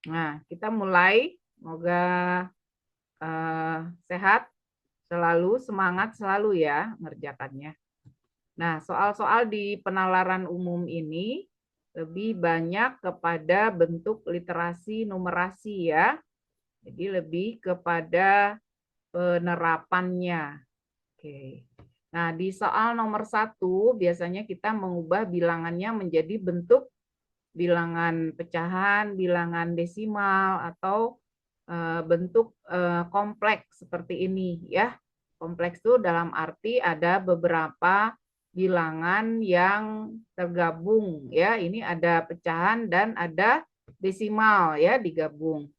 Nah, kita mulai. Semoga sehat selalu, semangat selalu ya ngerjakannya. Nah, soal-soal di penalaran umum ini lebih banyak kepada bentuk literasi numerasi ya. Jadi lebih kepada penerapannya. Oke. Nah, di soal nomor 1 biasanya kita mengubah bilangannya menjadi bentuk bilangan pecahan, bilangan desimal, atau bentuk kompleks seperti ini ya. Kompleks itu dalam arti ada beberapa bilangan yang tergabung ya. Ini ada pecahan dan ada desimal ya digabung.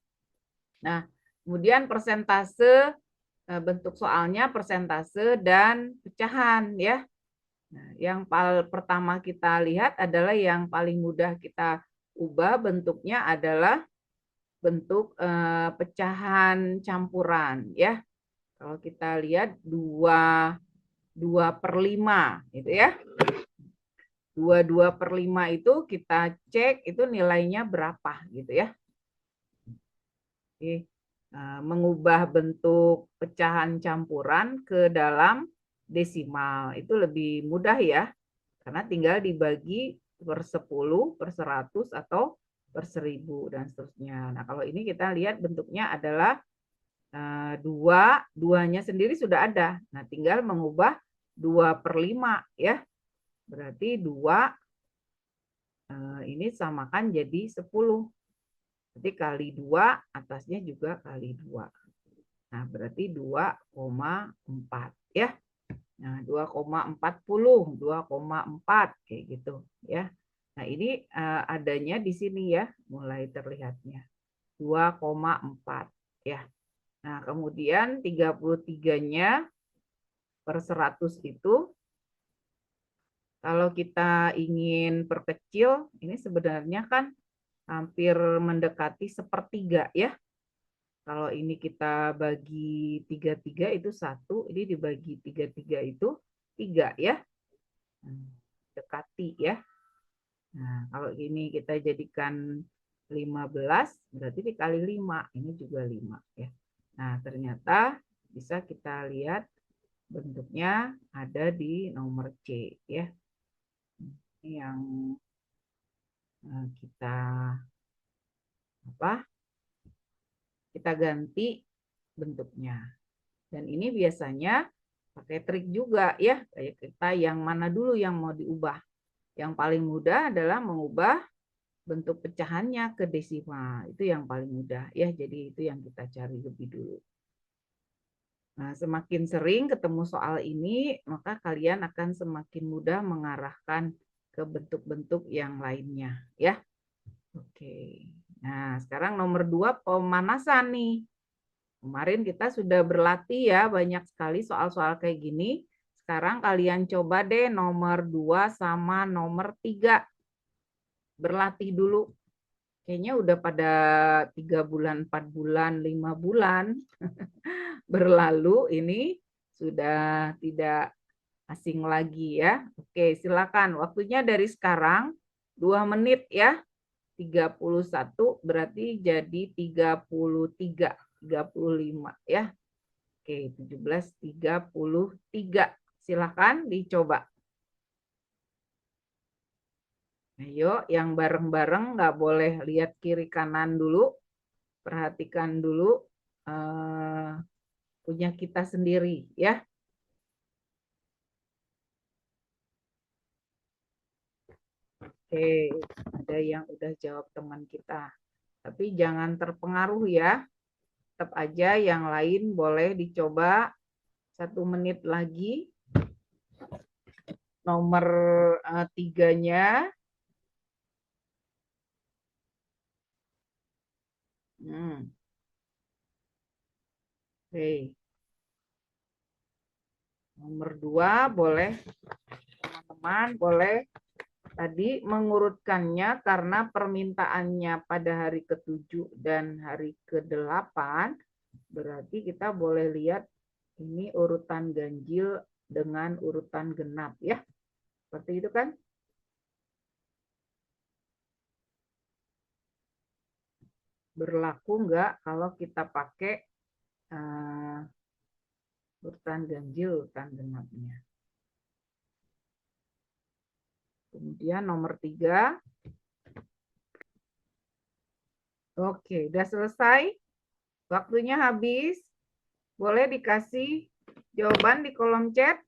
Nah, kemudian persentase, bentuk soalnya persentase dan pecahan ya. Nah, yang pertama kita lihat adalah yang paling mudah kita ubah bentuknya adalah bentuk pecahan campuran ya. Kalau kita lihat 2/5 itu ya. 2/5 itu kita cek itu nilainya berapa gitu ya. Oke. Mengubah bentuk pecahan campuran ke dalam desimal itu lebih mudah ya, karena tinggal dibagi per 10, per 100, atau per 1000 dan seterusnya. Nah, kalau ini kita lihat bentuknya adalah duanya sendiri sudah ada. Nah, tinggal mengubah 2/5 ya. Berarti 2 ini samakan jadi 10. Jadi kali 2, atasnya juga kali 2. Nah, berarti 2,4 ya. Nah, 2,40, 2,4 kayak gitu ya. Nah, ini adanya di sini ya, mulai terlihatnya. 2,4 ya. Nah, kemudian 33-nya per 100 itu kalau kita ingin perkecil, ini sebenarnya kan hampir mendekati sepertiga ya. Kalau ini kita bagi 33 itu 1, ini dibagi 33 itu 3 ya. Dekati ya. Nah, kalau ini kita jadikan 15, berarti dikali 5, ini juga 5 ya. Nah, ternyata bisa kita lihat bentuknya ada di nomor C ya. Ini yang kita kita ganti bentuknya. Dan ini biasanya pakai trik juga ya, kayak kita yang mana dulu yang mau diubah. Yang paling mudah adalah mengubah bentuk pecahannya ke desimal. Itu yang paling mudah ya, jadi itu yang kita cari lebih dulu. Nah, semakin sering ketemu soal ini, maka kalian akan semakin mudah mengarahkan ke bentuk-bentuk yang lainnya ya. Oke. Nah, sekarang nomor 2 pemanasan nih. Kemarin kita sudah berlatih ya banyak sekali soal-soal kayak gini. Sekarang kalian coba deh nomor 2 sama nomor 3. Berlatih dulu. Kayaknya udah pada 3 bulan, 4 bulan, 5 bulan berlalu, ini sudah tidak asing lagi ya. Oke, silakan. Waktunya dari sekarang 2 menit ya. 31 berarti jadi 33, 35 ya. Oke, 17:33. Silakan dicoba. Ayo, yang bareng-bareng nggak boleh lihat kiri kanan dulu. Perhatikan dulu punya kita sendiri ya. Oke, ada yang udah jawab teman kita. Tapi jangan terpengaruh ya. Tetap aja yang lain boleh dicoba 1 menit lagi. Nomor 3-nya. Oke. Nomor 2 boleh teman-teman boleh tadi mengurutkannya karena permintaannya pada hari ke-7 dan hari ke-8, berarti kita boleh lihat ini urutan ganjil dengan urutan genap ya. Seperti itu kan? berlaku enggak kalau kita pakai urutan ganjil, urutan genapnya. Kemudian nomor 3. Oke, udah selesai. Waktunya habis. Boleh dikasih jawaban di kolom chat.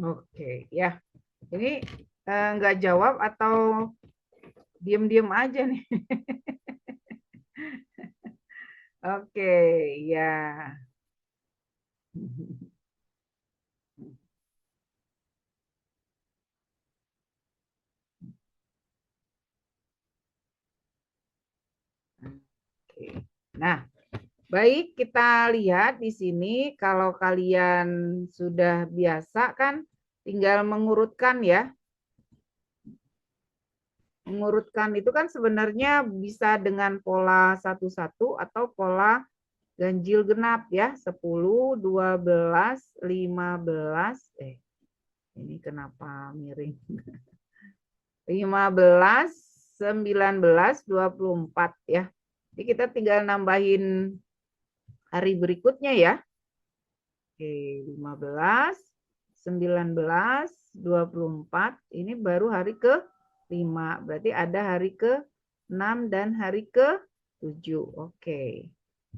Oke, ya. Ini nggak jawab atau diem-diem aja nih. Oke, ya. Oke. Nah, baik, kita lihat di sini kalau kalian sudah biasa kan tinggal mengurutkan ya. Mengurutkan itu kan sebenarnya bisa dengan pola 1-1 atau pola ganjil genap ya. 10, 12, 15. Ini kenapa miring? 15, 19, 24 ya. Jadi kita tinggal nambahin hari berikutnya ya. Oke, 15, 19, 24. Ini baru hari ke-5. Berarti ada hari ke-6 dan hari ke-7. Oke.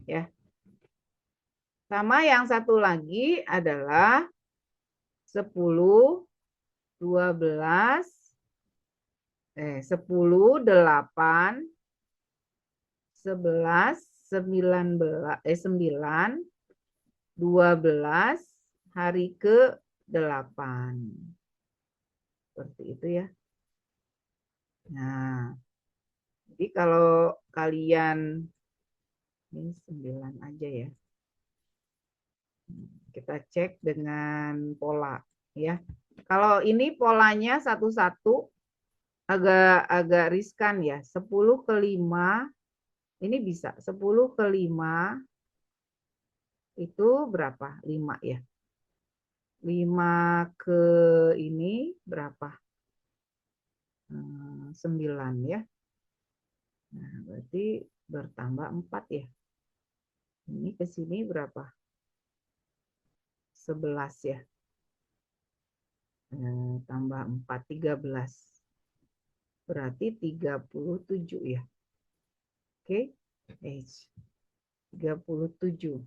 Ya. Sama yang satu lagi adalah 10, 12, 10, 8, 11, 9, 12, hari ke-8. Seperti itu ya. Nah, jadi kalau kalian, ini 9 aja ya. Kita cek dengan pola ya. Kalau ini polanya 1-1 agak riskan ya. 10 ke 5 ini bisa. 10 ke 5 itu berapa? 5 ya. 5 ke ini berapa? 9 ya. Nah, berarti bertambah 4 ya. Ini ke sini berapa? 11 ya. Tambah 4, 13. Berarti 37 ya. Oke. 37.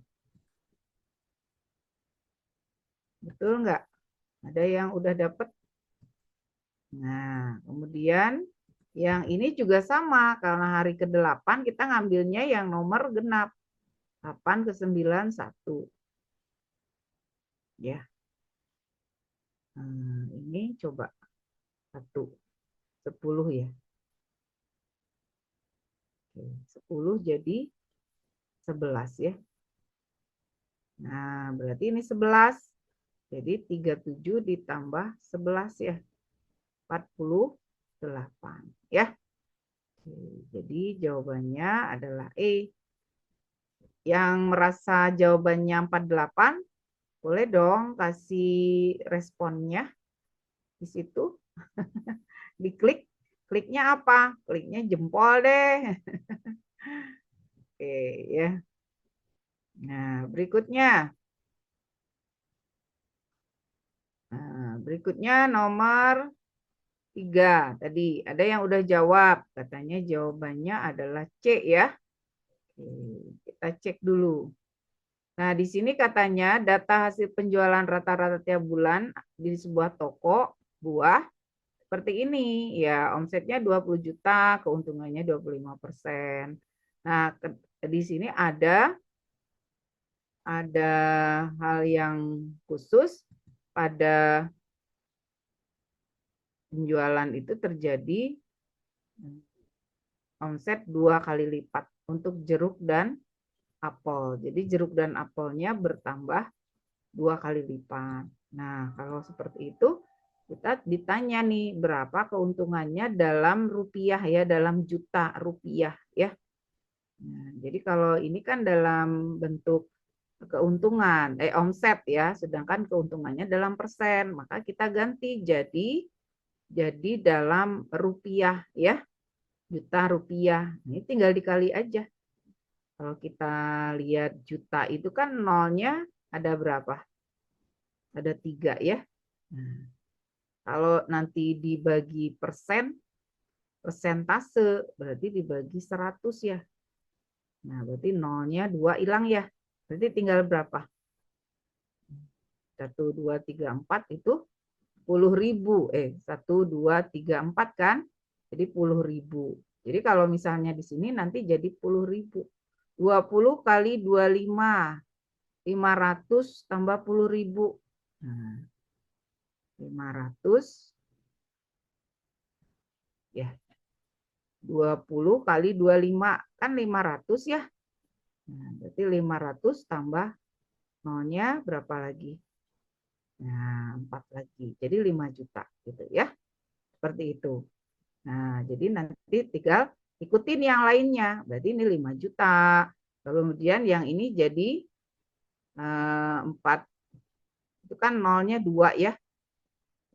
Betul nggak? Ada yang udah dapat? Nah, kemudian yang ini juga sama. Karena hari ke-8 kita ngambilnya yang nomor genap. 8 ke 9, 1. Ya. Ini coba 1. 10 ya. Oke, 10 jadi 11 ya. Nah, berarti ini 11. Jadi 37 ditambah 11 ya. 48 ya. Oke, jadi jawabannya adalah E. Yang merasa jawabannya 48, boleh dong kasih responnya di situ. Diklik. Kliknya apa? Kliknya jempol deh. Oke ya. Nah, berikutnya. Berikutnya nomor 3. Tadi ada yang udah jawab. Katanya jawabannya adalah C ya. Oke, kita cek dulu. Nah, di sini katanya data hasil penjualan rata-rata tiap bulan di sebuah toko buah seperti ini. Ya, omsetnya 20 juta, keuntungannya 25%. Nah, di sini ada hal yang khusus pada penjualan itu terjadi omset 2 kali lipat untuk jeruk dan apel. Jadi jeruk dan apelnya bertambah 2 kali lipat. Nah, kalau seperti itu kita ditanya nih berapa keuntungannya dalam rupiah ya, dalam juta rupiah ya. Nah, jadi kalau ini kan dalam bentuk keuntungan, omset ya, sedangkan keuntungannya dalam persen, maka kita ganti jadi dalam rupiah ya, juta rupiah. Ini tinggal dikali aja. Kalau kita lihat juta itu kan nolnya ada berapa? Ada 3 ya. Nah, kalau nanti dibagi persen, persentase berarti dibagi 100 ya. Nah, berarti nolnya 2 hilang ya. Berarti tinggal berapa? 1, 2, 3, 4 itu 10.000. 1, 2, 3, 4 kan? Jadi 10.000. Jadi kalau misalnya di sini nanti jadi 10.000. 20 kali 25. 500 tambah 10.000. Nah, 500 ya. 20 kali 25 kan 500 ya. Nah, berarti 500 tambah nolnya berapa lagi? Nah, 4 lagi. Jadi 5 juta gitu ya. Seperti itu. Nah, jadi nanti tinggal ikutin yang lainnya. Berarti ini 5 juta. Kemudian yang ini jadi 4. Itu kan nolnya 2 ya.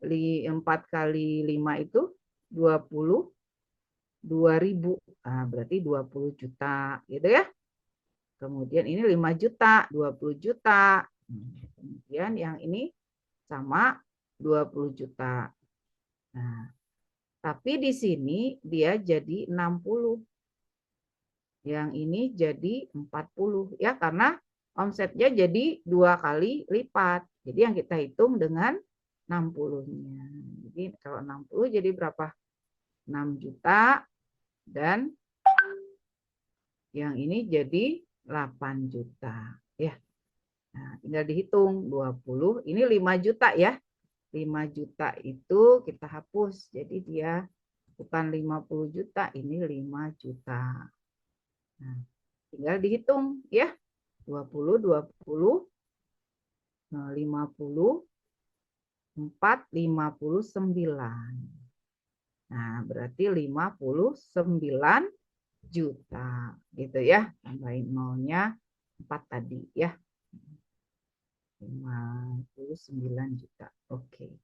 4 kali 5 itu 22.000. Nah, berarti 20 juta gitu ya. Kemudian ini 5 juta, 20 juta. Kemudian yang ini sama 20 juta. Nah, tapi di sini dia jadi 60. Yang ini jadi 40 ya, karena omsetnya jadi 2 kali lipat. Jadi yang kita hitung dengan 60-nya. Jadi kalau 60 jadi berapa? 6 juta dan yang ini jadi 8 juta ya. Nah, tinggal dihitung 20, ini 5 juta ya. 5 juta itu kita hapus. Jadi dia bukan 50 juta, ini 5 juta. Nah, tinggal dihitung ya. 20, 20, 50, 4, 59. Nah, berarti 59 juta gitu ya. Tambahin nolnya 4 tadi ya. 59 juta. Oke.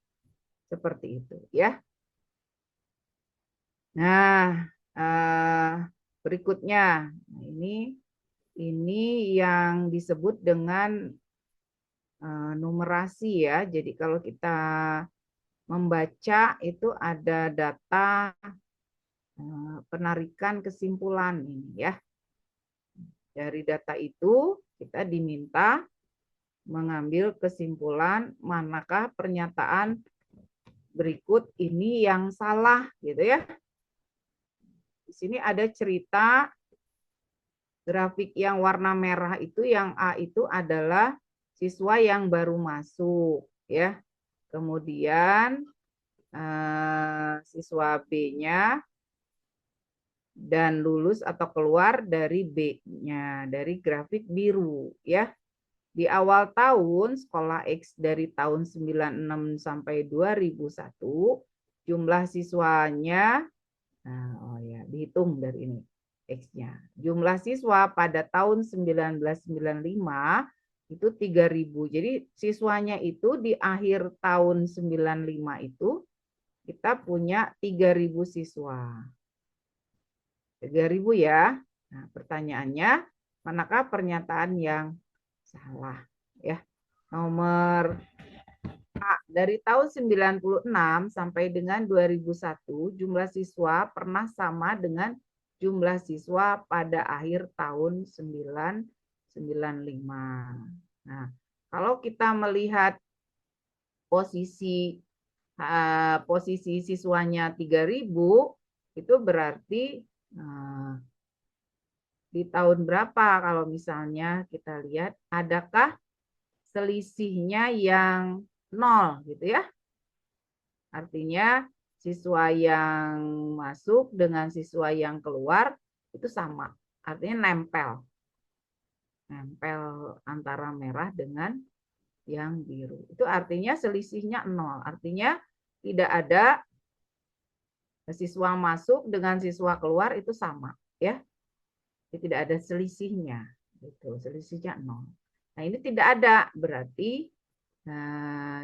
Seperti itu ya. Nah, berikutnya. Nah, ini yang disebut dengan numerasi ya. Jadi kalau kita membaca itu ada data penarikan kesimpulan ini ya. Dari data itu kita diminta mengambil kesimpulan manakah pernyataan berikut ini yang salah gitu ya. Di sini ada cerita grafik yang warna merah itu, yang A itu adalah siswa yang baru masuk ya. Kemudian siswa B-nya dan lulus atau keluar dari B-nya, dari grafik biru ya. Di awal tahun sekolah X dari tahun 96 sampai 2001 jumlah siswanya dihitung dari ini X-nya. Jumlah siswa pada tahun 1995 itu 3.000. Jadi siswanya itu di akhir tahun 95 itu kita punya 3.000 siswa. 3.000 ya. Nah, pertanyaannya manakah pernyataan yang salah ya. Nomor A, dari tahun 96 sampai dengan 2001 jumlah siswa pernah sama dengan jumlah siswa pada akhir tahun 1995. Nah, kalau kita melihat posisi siswanya 3.000 itu berarti di tahun berapa kalau misalnya kita lihat adakah selisihnya yang 0 gitu ya. Artinya siswa yang masuk dengan siswa yang keluar itu sama. Artinya nempel. Nempel antara merah dengan yang biru. Itu artinya selisihnya 0. Artinya tidak ada siswa masuk dengan siswa keluar itu sama, ya. Tidak ada selisihnya. Gitu, selisihnya 0. Nah, ini tidak ada, berarti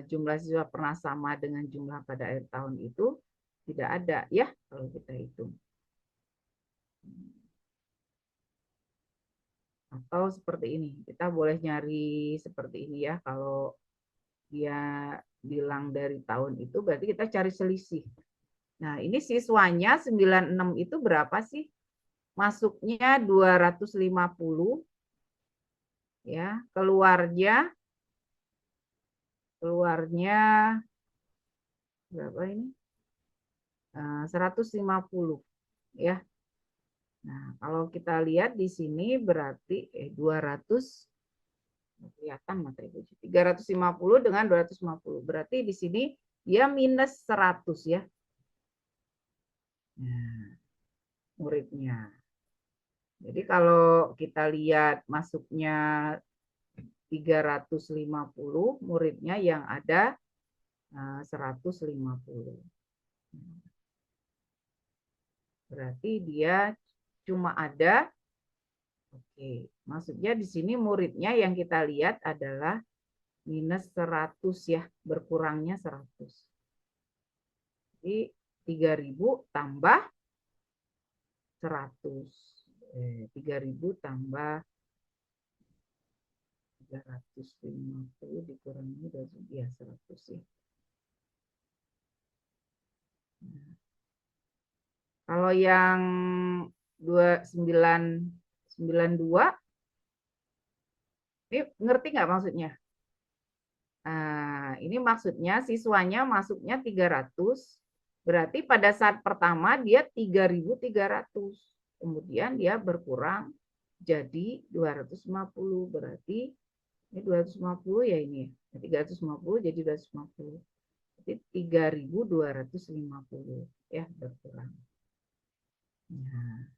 jumlah siswa pernah sama dengan jumlah pada akhir tahun itu tidak ada, ya, kalau kita hitung. Atau seperti ini, kita boleh nyari seperti ini ya, kalau dia bilang dari tahun itu berarti kita cari selisih. Nah, ini siswanya 96 itu berapa sih? Masuknya 250 ya, keluarnya berapa ini? 150 ya. Nah, kalau kita lihat di sini berarti 200 kelihatan materi 350 dengan 250. Berarti di sini dia minus 100 ya. Nah, muridnya. Jadi kalau kita lihat masuknya 350, muridnya yang ada 150. Berarti dia cuma ada, oke, maksudnya di sini muridnya yang kita lihat adalah minus 100 ya, berkurangnya 100. Jadi 3.000 tambah 100. 3.000 tambah 350 dikurangi ya 100 ya. Nah, kalau yang 2992 ini ngerti nggak maksudnya? Nah, ini maksudnya siswanya masuknya 300, berarti pada saat pertama dia 3.300. Kemudian dia berkurang jadi 250, berarti ini 250 ya ini ya. 350 jadi 250. Jadi 3.250 ya berkurang. Nah,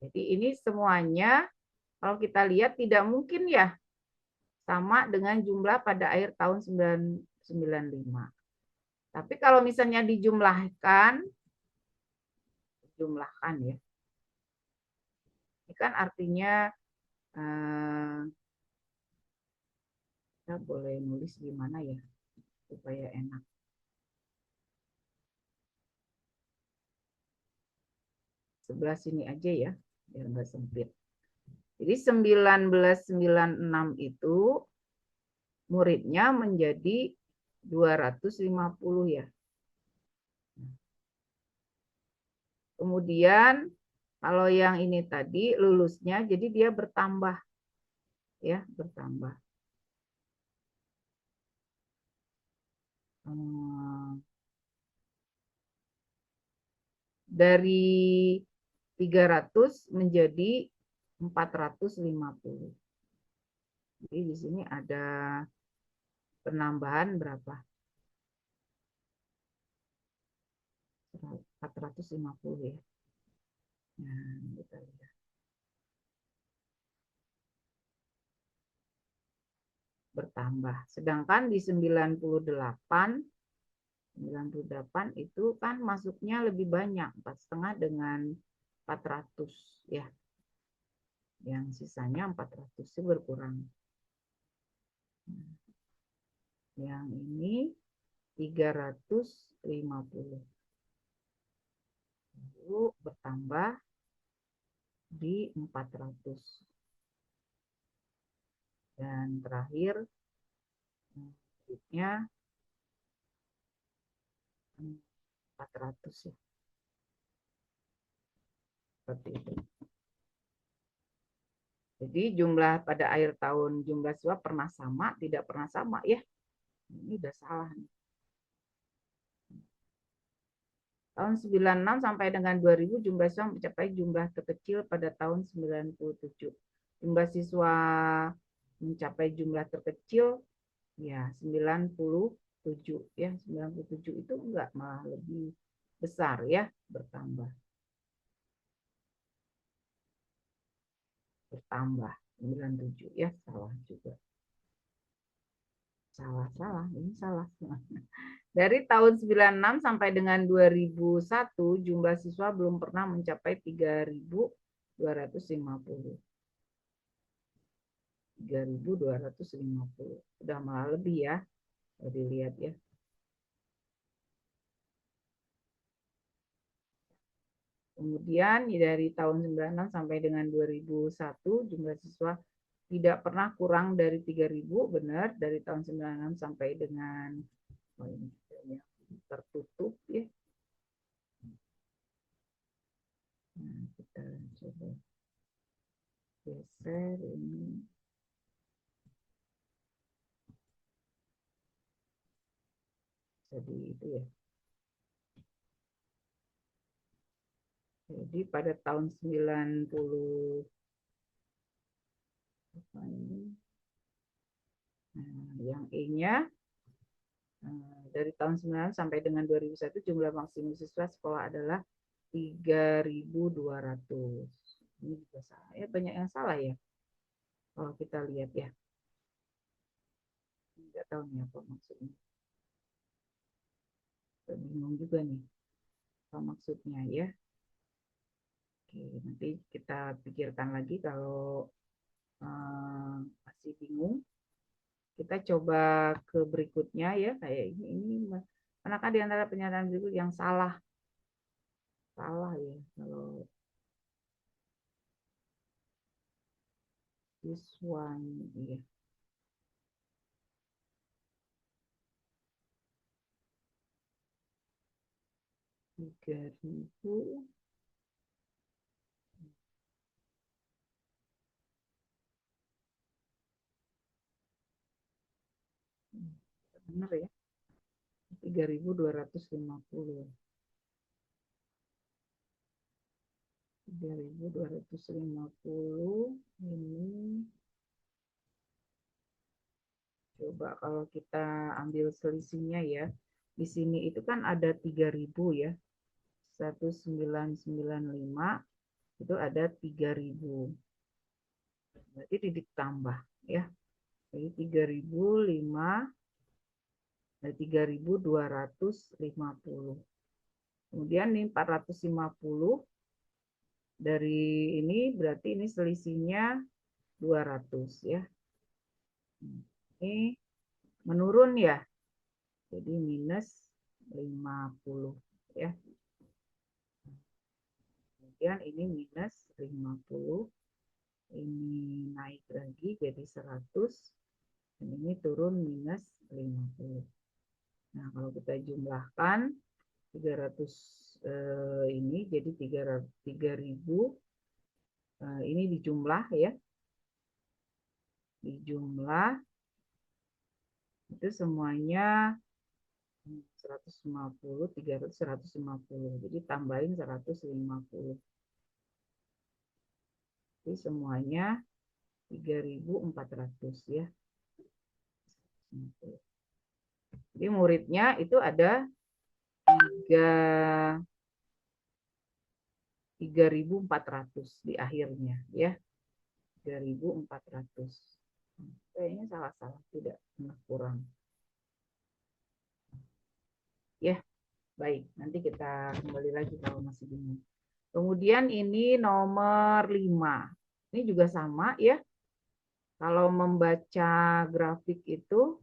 jadi ini semuanya kalau kita lihat tidak mungkin ya sama dengan jumlah pada akhir tahun 1995. Tapi kalau misalnya dijumlahkan ya. Ini kan artinya kita boleh nulis gimana ya supaya enak. Sebelah sini aja ya, biar nggak sempit. Jadi 1996 itu muridnya menjadi 250 ya. Kemudian kalau yang ini tadi lulusnya jadi dia bertambah ya, bertambah. Dari 300 menjadi 450. Jadi di sini ada penambahan berapa? 450 ya. Nah, kita lihat. Bertambah. Sedangkan di 98 itu kan masuknya lebih banyak, 4,5 dengan 400 ya. Yang sisanya 400 itu berkurang. Yang ini 350. Lalu bertambah di 400. Dan terakhir berikutnya 400 ya. Seperti itu. Jadi jumlah pada akhir tahun jumlah siswa pernah sama, tidak pernah sama ya. Ini udah salah nih. Tahun 96 sampai dengan 2000 jumlah siswa mencapai jumlah terkecil pada tahun 97. Jumlah siswa mencapai jumlah terkecil ya 90 97 ya, 97 itu enggak, malah lebih besar ya, bertambah 97 ya, salah juga. Salah, ini salah. Dari tahun 96 sampai dengan 2001 jumlah siswa belum pernah mencapai 3.250. 3.250. Udah malah lebih ya. Kalau dilihat ya. Kemudian dari tahun 96 sampai dengan 2001 jumlah siswa tidak pernah kurang dari 3.000, benar, dari tahun 96 sampai dengan tertutup ya. Nah, kita coba geser ini. Jadi itu ya. Jadi pada tahun 90 apa ini? Nah, yang E-nya dari tahun 90 sampai dengan 2001 jumlah maksimum siswa sekolah adalah 3.200. Ini juga salah ya, banyak yang salah ya. Kalau kita lihat ya. Enggak tahu nih apa maksudnya. Bingung juga nih apa maksudnya ya. Oke, nanti kita pikirkan lagi kalau masih bingung. Kita coba ke berikutnya ya, kayak ini manakah di antara pernyataan berikut yang salah? Salah ya, kalau this one ya. Tiga ribu. Benar ya, 3.250. 3.250 ini, coba kalau kita ambil selisihnya ya, di sini itu kan ada 3.000 ya, 1995 itu ada 3.000, berarti ditambah ya, jadi 3.005 dan 3.250. Kemudian ini 450 dari ini, berarti ini selisihnya 200 ya. Ini menurun ya, jadi minus 50 ya. Kemudian ini minus 50, ini naik lagi jadi 100, dan ini turun minus 50. Nah, kalau kita jumlahkan 300 ini jadi 3.000, ini dijumlah ya. Dijumlah itu semuanya 150, 300, 150. Jadi tambahin 150. Jadi semuanya 3.400 ya. Jadi muridnya itu ada 3.400 di akhirnya ya. 3.400. Kayaknya salah-salah, tidak pernah kurang. Ya, baik. Nanti kita kembali lagi kalau masih bingung. Kemudian ini nomor 5. Ini juga sama ya. Kalau membaca grafik itu,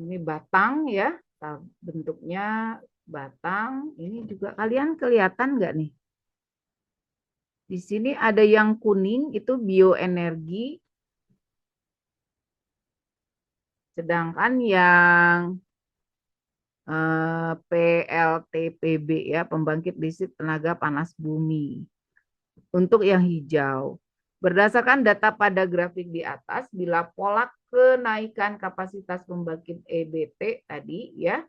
ini batang ya, bentuknya batang. Ini juga kalian kelihatan nggak nih? Di sini ada yang kuning, itu bioenergi. Sedangkan yang PLTPB ya, pembangkit listrik tenaga panas bumi. Untuk yang hijau. Berdasarkan data pada grafik di atas, bila pola kenaikan kapasitas pembangkit EBT tadi ya,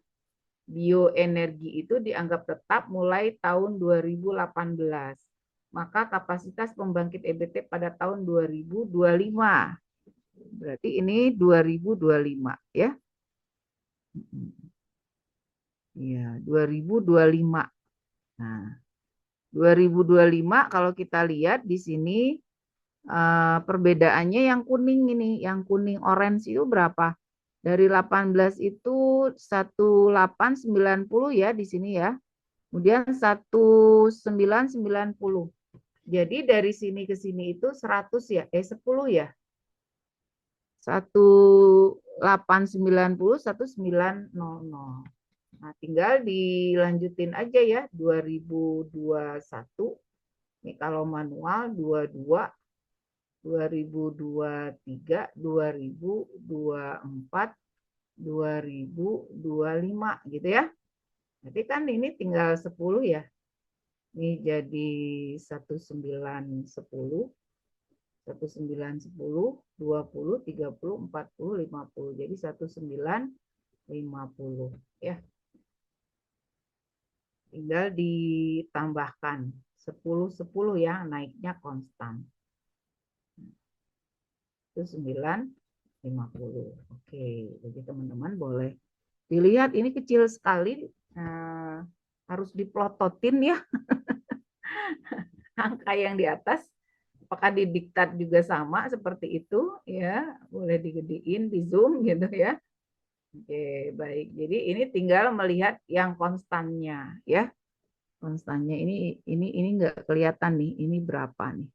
bioenergi itu dianggap tetap mulai tahun 2018. Maka kapasitas pembangkit EBT pada tahun 2025. Berarti ini 2025 ya. Iya, 2025. Nah, 2025 kalau kita lihat di sini perbedaannya yang kuning ini, yang kuning orange itu berapa? Dari 18 itu 1890 ya di sini ya. Kemudian 1990. Jadi dari sini ke sini itu 100 ya, 10 ya. 1890, 1900. Nah, tinggal dilanjutin aja ya, 2021. Ini kalau manual 22, 2023, 2024, 2025 gitu ya. Jadi kan ini tinggal 10 ya. Ini jadi 1910, 1910, 20, 30, 40, 50. Jadi 1950 ya. Tinggal ditambahkan 10 ya, naiknya konstan. Itu 950. Oke, jadi teman-teman boleh dilihat ini kecil sekali, harus diplototin ya angka yang di atas. Apakah di diktat juga sama seperti itu ya, boleh digedein, di zoom gitu ya. Oke, baik. Jadi ini tinggal melihat yang konstannya ya. Konstannya ini enggak kelihatan nih, ini berapa nih.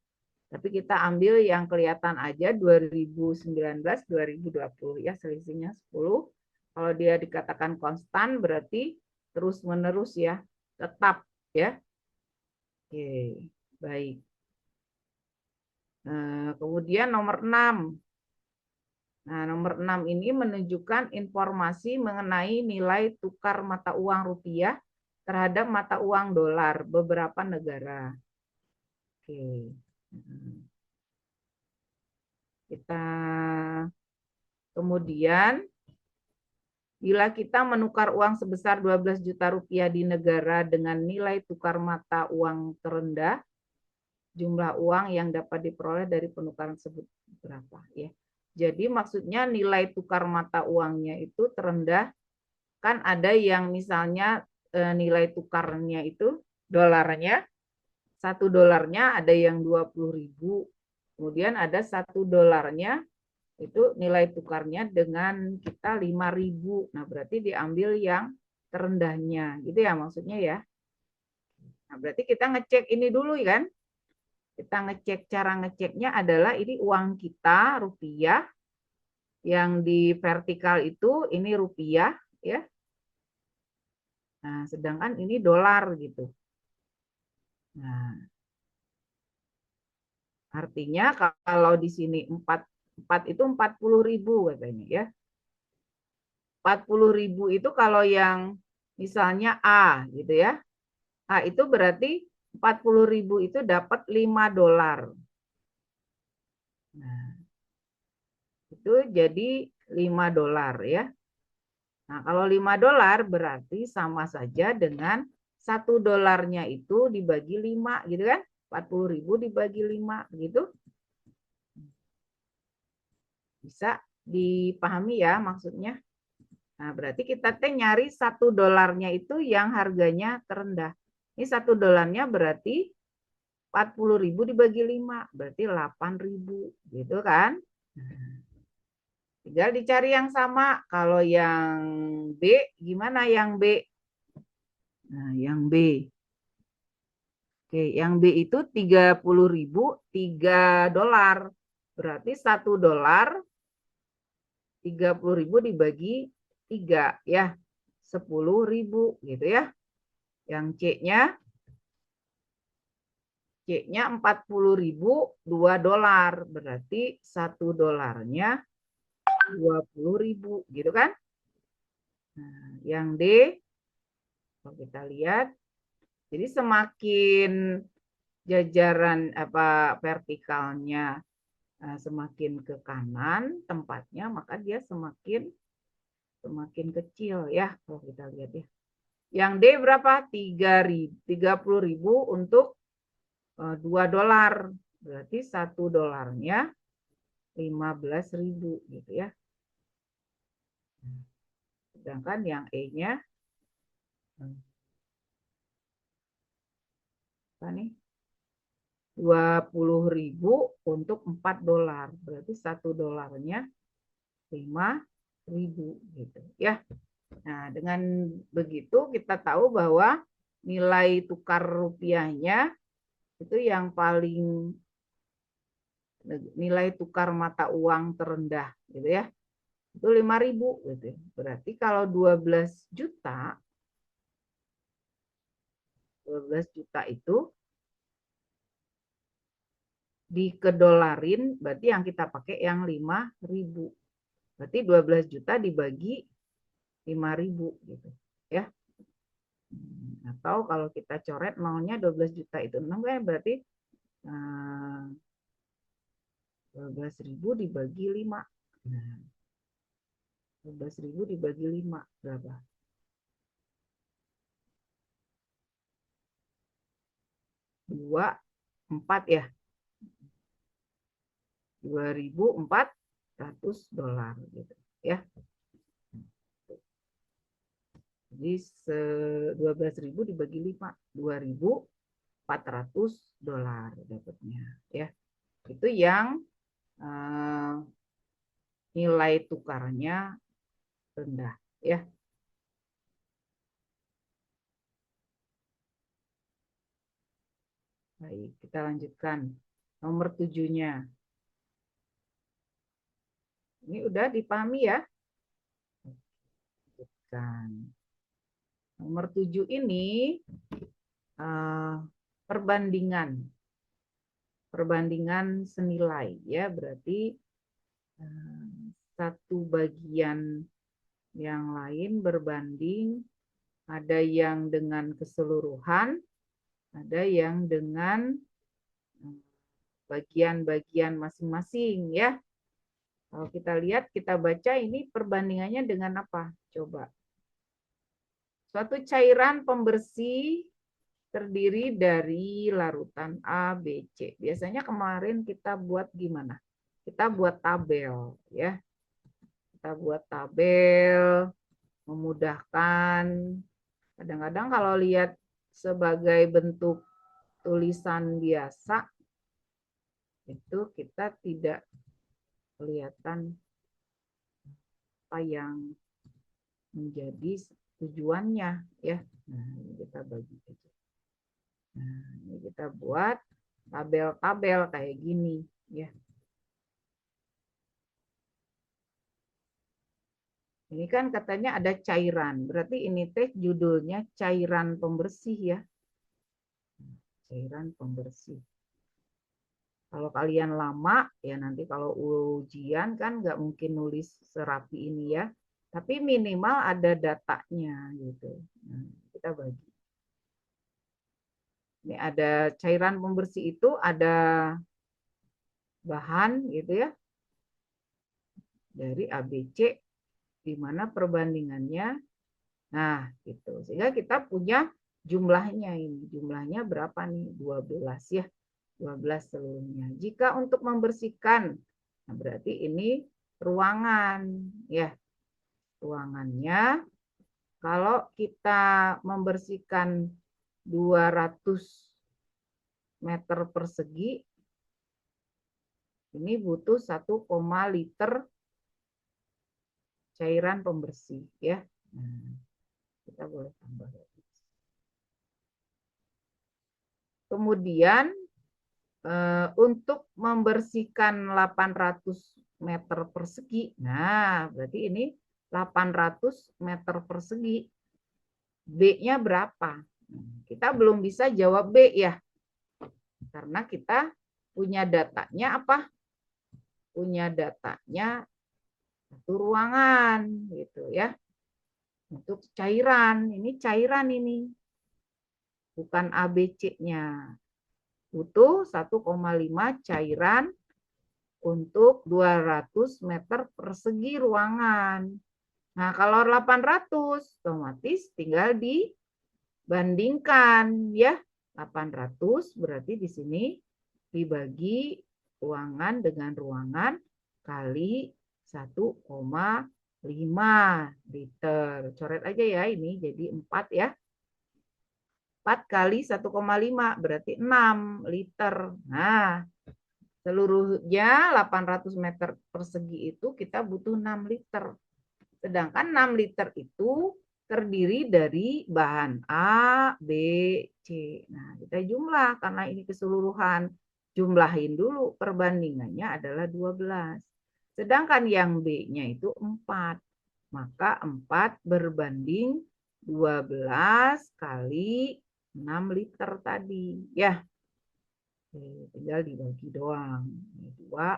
Tapi kita ambil yang kelihatan aja 2019, 2020 ya, selisihnya 10. Kalau dia dikatakan konstan berarti terus-menerus ya, tetap ya. Oke, baik. Kemudian nomor 6. Nah, nomor 6 ini menunjukkan informasi mengenai nilai tukar mata uang rupiah terhadap mata uang dolar beberapa negara. Oke. Kita kemudian bila kita menukar uang sebesar 12 juta rupiah di negara dengan nilai tukar mata uang terendah, jumlah uang yang dapat diperoleh dari penukaran tersebut berapa ya. Jadi maksudnya nilai tukar mata uangnya itu terendah, kan ada yang misalnya nilai tukarnya itu dolarnya, 1 dolarnya ada yang 20.000, kemudian ada 1 dolarnya itu nilai tukarnya dengan kita 5.000. Nah, berarti diambil yang terendahnya gitu ya maksudnya ya. Nah, berarti kita ngecek ini dulu kan. Kita ngecek, cara ngeceknya adalah ini uang kita rupiah, yang di vertikal itu ini rupiah ya. Nah, sedangkan ini dolar gitu. Nah, artinya kalau di sini 4 itu 40.000 katanya ya. 40.000 itu kalau yang misalnya A gitu ya. A itu berarti 40.000 itu dapat 5 dolar. Nah, itu jadi 5 dolar ya. Nah, kalau 5 dolar berarti sama saja dengan 1 dolarnya itu dibagi 5 gitu kan. 40.000 dibagi 5 gitu. Bisa dipahami ya maksudnya. Nah, berarti kita nyari 1 dolarnya itu yang harganya terendah. Ini 1 dolarnya berarti 40.000 dibagi 5, berarti 8.000 gitu kan. Tinggal dicari yang sama. Kalau yang B, gimana yang B? Nah, yang B. Oke, yang B itu 30.000, 3 dolar. Berarti 1 dolar 30.000 dibagi 3 ya. 10.000 gitu ya. Yang C-nya C-nya 40.000, 2 dolar. Berarti 1 dolarnya 20.000 gitu kan. Nah, yang D, kalau kita lihat, jadi semakin jajaran vertikalnya semakin ke kanan tempatnya, maka dia semakin kecil ya kalau kita lihat ya. Yang D berapa? 30.000 untuk 2 dolar. Berarti 1 dolarnya 15.000 gitu ya. Sedangkan yang E-nya apa nih? 20.000 untuk $4. Berarti $1-nya 5.000 gitu ya. Nah, dengan begitu kita tahu bahwa nilai tukar rupiahnya itu yang paling nilai tukar mata uang terendah gitu ya. Itu 5.000 gitu. Berarti kalau 12 juta 12 juta itu dikedolarin, berarti yang kita pakai yang 5.000. Berarti 12 juta dibagi 5.000 gitu ya. Atau kalau kita coret maunya 12 juta itu 6 kan berarti 12.000 dibagi 5. Nah, 12.000 dibagi 5 berapa? 4 ya. $2.400 gitu ya. Jadi 12.000 dibagi 5, $2.400 dapatnya ya. Itu yang nilai tukarnya rendah ya. Baik, kita lanjutkan. Nomor 7-nya. Ini udah dipahami ya? Lanjutkan. Nomor 7 ini perbandingan senilai ya, berarti satu bagian yang lain berbanding, ada yang dengan keseluruhan, ada yang dengan bagian-bagian masing-masing ya. Kalau kita lihat, kita baca ini perbandingannya dengan apa? Coba. Suatu cairan pembersih terdiri dari larutan A, B, C. Biasanya kemarin kita buat gimana? Kita buat tabel ya. Kita buat tabel, memudahkan. Kadang-kadang kalau lihat sebagai bentuk tulisan biasa, itu kita tidak kelihatan apa yang menjadi tujuannya ya. Nah, ini kita bagi aja. Nah, ini kita buat tabel-tabel kayak gini ya. Ini kan katanya ada cairan, berarti ini teh judulnya cairan pembersih ya. Cairan pembersih. Kalau kalian lama ya nanti kalau ujian kan nggak mungkin nulis serapi ini ya. Tapi minimal ada datanya gitu. Nah, kita bagi. Ini ada cairan pembersih itu ada bahan gitu ya. Dari ABC di mana perbandingannya. Nah, gitu. Sehingga kita punya jumlahnya ini. Jumlahnya berapa nih? 12 ya. 12 seluruhnya. Jika untuk membersihkan, nah berarti ini ruangan ya. Ruangannya kalau kita membersihkan 200 meter persegi, ini butuh 1, liter cairan pembersih ya. Nah, kita boleh tambah. Kemudian untuk membersihkan 800 meter persegi, nah berarti ini 800 meter persegi. B-nya berapa? Kita belum bisa jawab B ya. Karena kita punya datanya apa? Punya datanya satu ruangan gitu ya. Untuk cairan, ini cairan ini. Bukan ABC-nya. Butuh 1,5 cairan untuk 200 meter persegi ruangan. Nah, kalau 800 otomatis tinggal dibandingkan ya. 800 berarti di sini dibagi ruangan dengan ruangan kali 1,5 liter. Coret aja ya ini jadi 4 ya. 4 kali 1,5 berarti 6 liter. Nah, seluruhnya 800 meter persegi itu kita butuh 6 liter. Sedangkan 6 liter itu terdiri dari bahan A, B, C. Nah, kita jumlah karena ini keseluruhan. Jumlahin dulu, perbandingannya adalah 12. Sedangkan yang B-nya itu 4. Maka 4 berbanding 12 kali 6 liter tadi. Ya, tinggal dibagi doang. 2,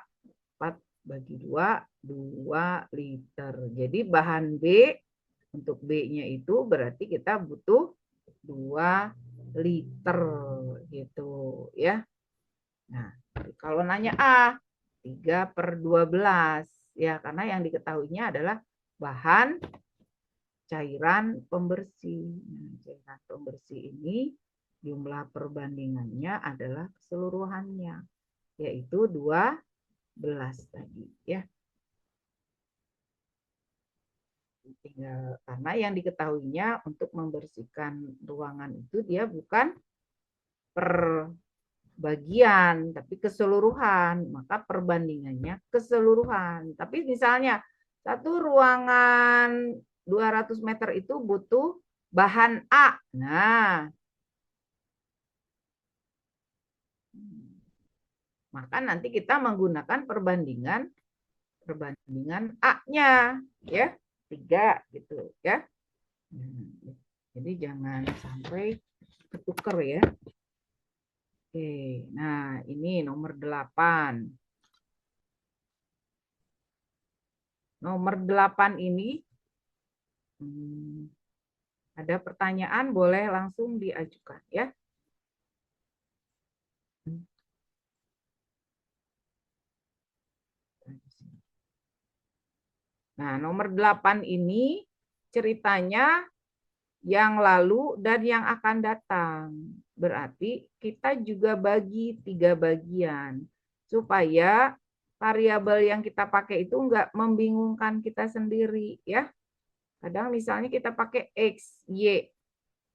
4 bagi 2, 2 liter. Jadi bahan B, untuk B-nya itu berarti kita butuh 2 liter gitu ya. Nah, kalau nanya A, 3/12 ya, karena yang diketahuinya adalah bahan cairan pembersih. Nah, cairan pembersih ini jumlah perbandingannya adalah keseluruhannya, yaitu 12 tadi ya. Tinggal karena yang diketahuinya untuk membersihkan ruangan itu dia bukan per bagian tapi keseluruhan, maka perbandingannya keseluruhan. Tapi misalnya satu ruangan 200 meter itu butuh bahan A. Nah, maka nanti kita menggunakan perbandingan A-nya ya, 3 gitu ya. Jadi jangan sampai ketuker ya. Oke, nah ini nomor 8. Nomor 8 ini ada pertanyaan, boleh langsung diajukan ya. Nah, nomor 8 ini ceritanya yang lalu dan yang akan datang. Berarti kita juga bagi 3 bagian supaya variabel yang kita pakai itu enggak membingungkan kita sendiri ya. Kadang misalnya kita pakai X, Y.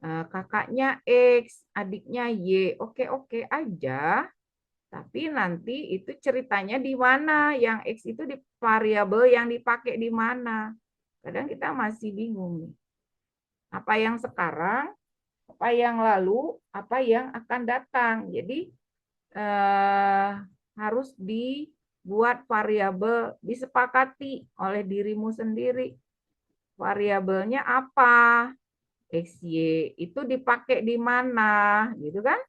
Kakaknya X, adiknya Y. Oke-oke aja. Tapi nanti itu ceritanya di mana, yang X itu di variabel yang dipakai di mana. Kadang kita masih bingung nih. Apa yang sekarang, apa yang lalu, apa yang akan datang. Jadi harus dibuat variabel, disepakati oleh dirimu sendiri. Variabelnya apa? X, Y itu dipakai di mana, gitu kan?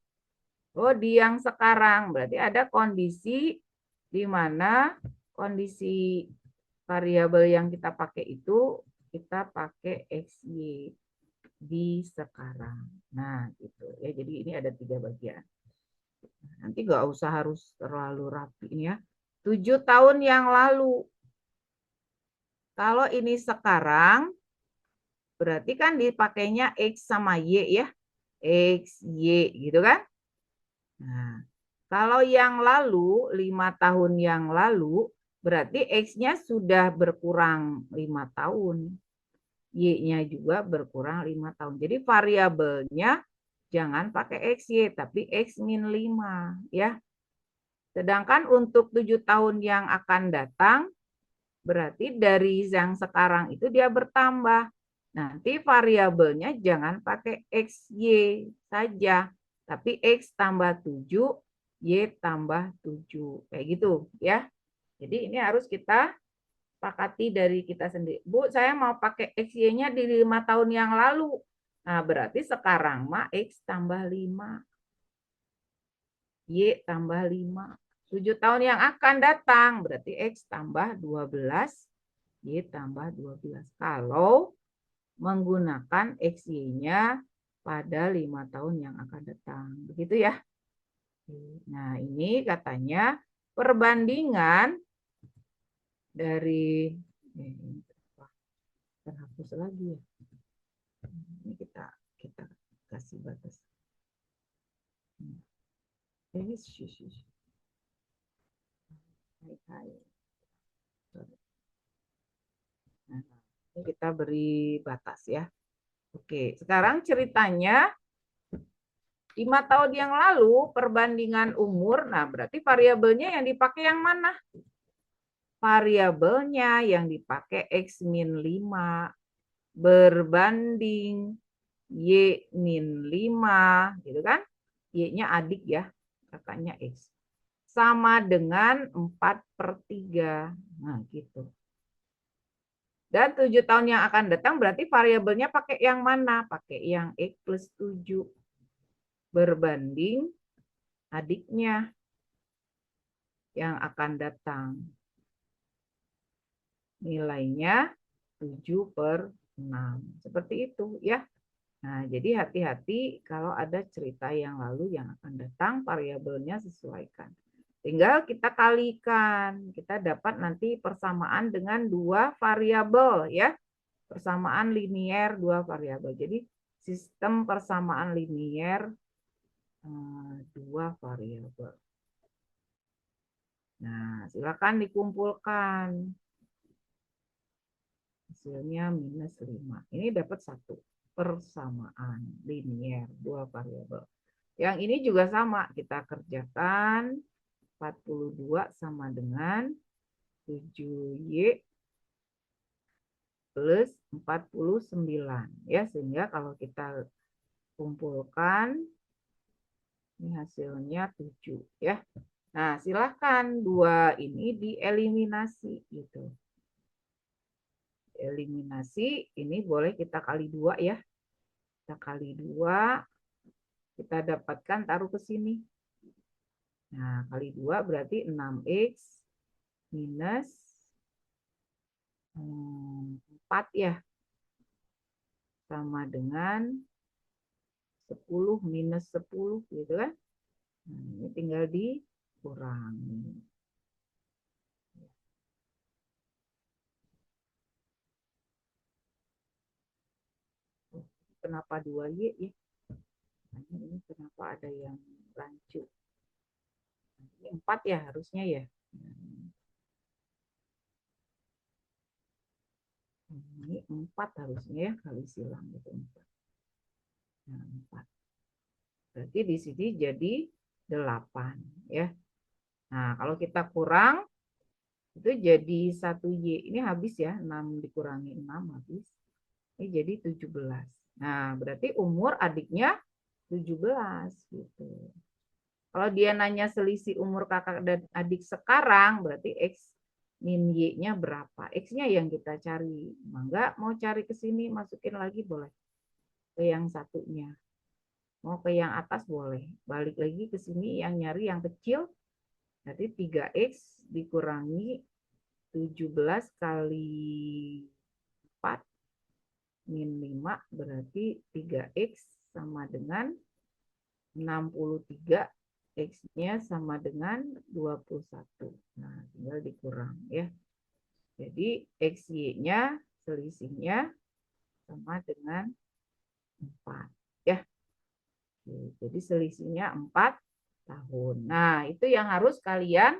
Oh, di yang sekarang. Berarti ada kondisi di mana kondisi variabel yang kita pakai itu kita pakai X, Y di sekarang. Nah, gitu ya. Jadi ini ada 3 bagian. Nanti nggak usah harus terlalu rapi ya. 7 tahun yang lalu. Kalau ini sekarang, berarti kan dipakainya X sama Y ya. X, Y gitu kan. Nah, kalau yang lalu, 5 tahun yang lalu, berarti X-nya sudah berkurang 5 tahun. Y-nya juga berkurang 5 tahun. Jadi variabelnya jangan pakai XY, tapi X-5. Ya. Sedangkan untuk 7 tahun yang akan datang, berarti dari yang sekarang itu dia bertambah. Nanti variabelnya jangan pakai XY saja, tapi X tambah 7, Y tambah 7. Kayak gitu ya. Jadi ini harus kita sepakati dari kita sendiri. Bu, saya mau pakai XY-nya di 5 tahun yang lalu. Nah, berarti sekarang mah X tambah 5. Y tambah 5. 7 tahun yang akan datang, berarti X tambah 12, Y tambah 12. Kalau menggunakan XY-nya pada 5 tahun yang akan datang. Begitu ya. Nah, ini katanya perbandingan dari terhapus lagi ya. Ini kita kasih batas. Ini hai. Nah, kita beri batas ya. Oke, sekarang ceritanya 5 tahun yang lalu perbandingan umur, nah berarti variabelnya yang dipakai yang mana? Variabelnya yang dipakai X min 5 berbanding Y min 5, gitu kan? Y-nya adik ya, kakaknya X. Sama dengan 4/3. Nah, gitu. Dan 7 tahun yang akan datang berarti variabelnya pakai yang mana? Pakai yang X plus 7 berbanding adiknya yang akan datang. Nilainya 7/6. Seperti itu ya. Nah, jadi hati-hati kalau ada cerita yang lalu yang akan datang, variabelnya sesuaikan. Tinggal kita kalikan, kita dapat nanti persamaan dengan 2 variabel ya. Persamaan linier 2 variabel. Jadi sistem persamaan linier 2 variabel. Nah, silakan dikumpulkan. Hasilnya minus 5. Ini dapat 1 persamaan linier 2 variabel. Yang ini juga sama, kita kerjakan 42 sama dengan 7Y plus 49 ya, sehingga kalau kita kumpulkan ini hasilnya 7 ya. Nah, silahkan 2 ini dieliminasi gitu. Eliminasi ini boleh kita kali 2 ya. Kita kali 2, kita dapatkan taruh ke sini. Nah, kali 2 berarti 6X minus 4 ya. Sama dengan 10 minus 10 gitu kan. Nah, ini tinggal dikurangi. Kenapa 2Y ya? Ini kenapa ada yang rancu? Ini 4 ya harusnya ya. Ini 4 harusnya ya, kali silang gitu 4. Nah, 4. Berarti di sini jadi 8 ya. Nah, kalau kita kurang itu jadi 1Y. Ini habis ya, 6 dikurangi 6 habis. Ini jadi 17. Nah, berarti umur adiknya 17 gitu. Kalau dia nanya selisih umur kakak dan adik sekarang, berarti X min Y-nya berapa? X-nya yang kita cari. Enggak mau cari ke sini, masukin lagi boleh. Ke yang satunya. Mau ke yang atas boleh. Balik lagi ke sini yang nyari yang kecil. Berarti 3X dikurangi 17 kali 4 min 5 berarti 3X sama dengan 63. X-nya sama dengan 21. Nah, tinggal dikurang ya. Jadi XY-nya selisihnya sama dengan 4 ya. Jadi selisihnya 4 tahun. Nah, itu yang harus kalian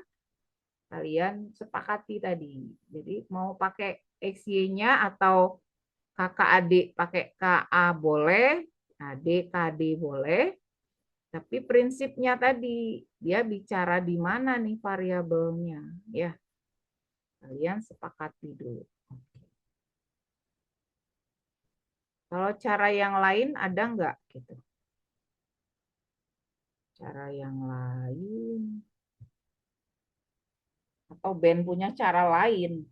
sepakati tadi. Jadi mau pakai XY-nya atau kakak adik pakai KA boleh, adik KD boleh. Tapi prinsipnya tadi, dia bicara di mana nih variabelnya. Ya, kalian sepakati dulu. Kalau cara yang lain ada nggak? Gitu. Cara yang lain. Atau band punya cara lain.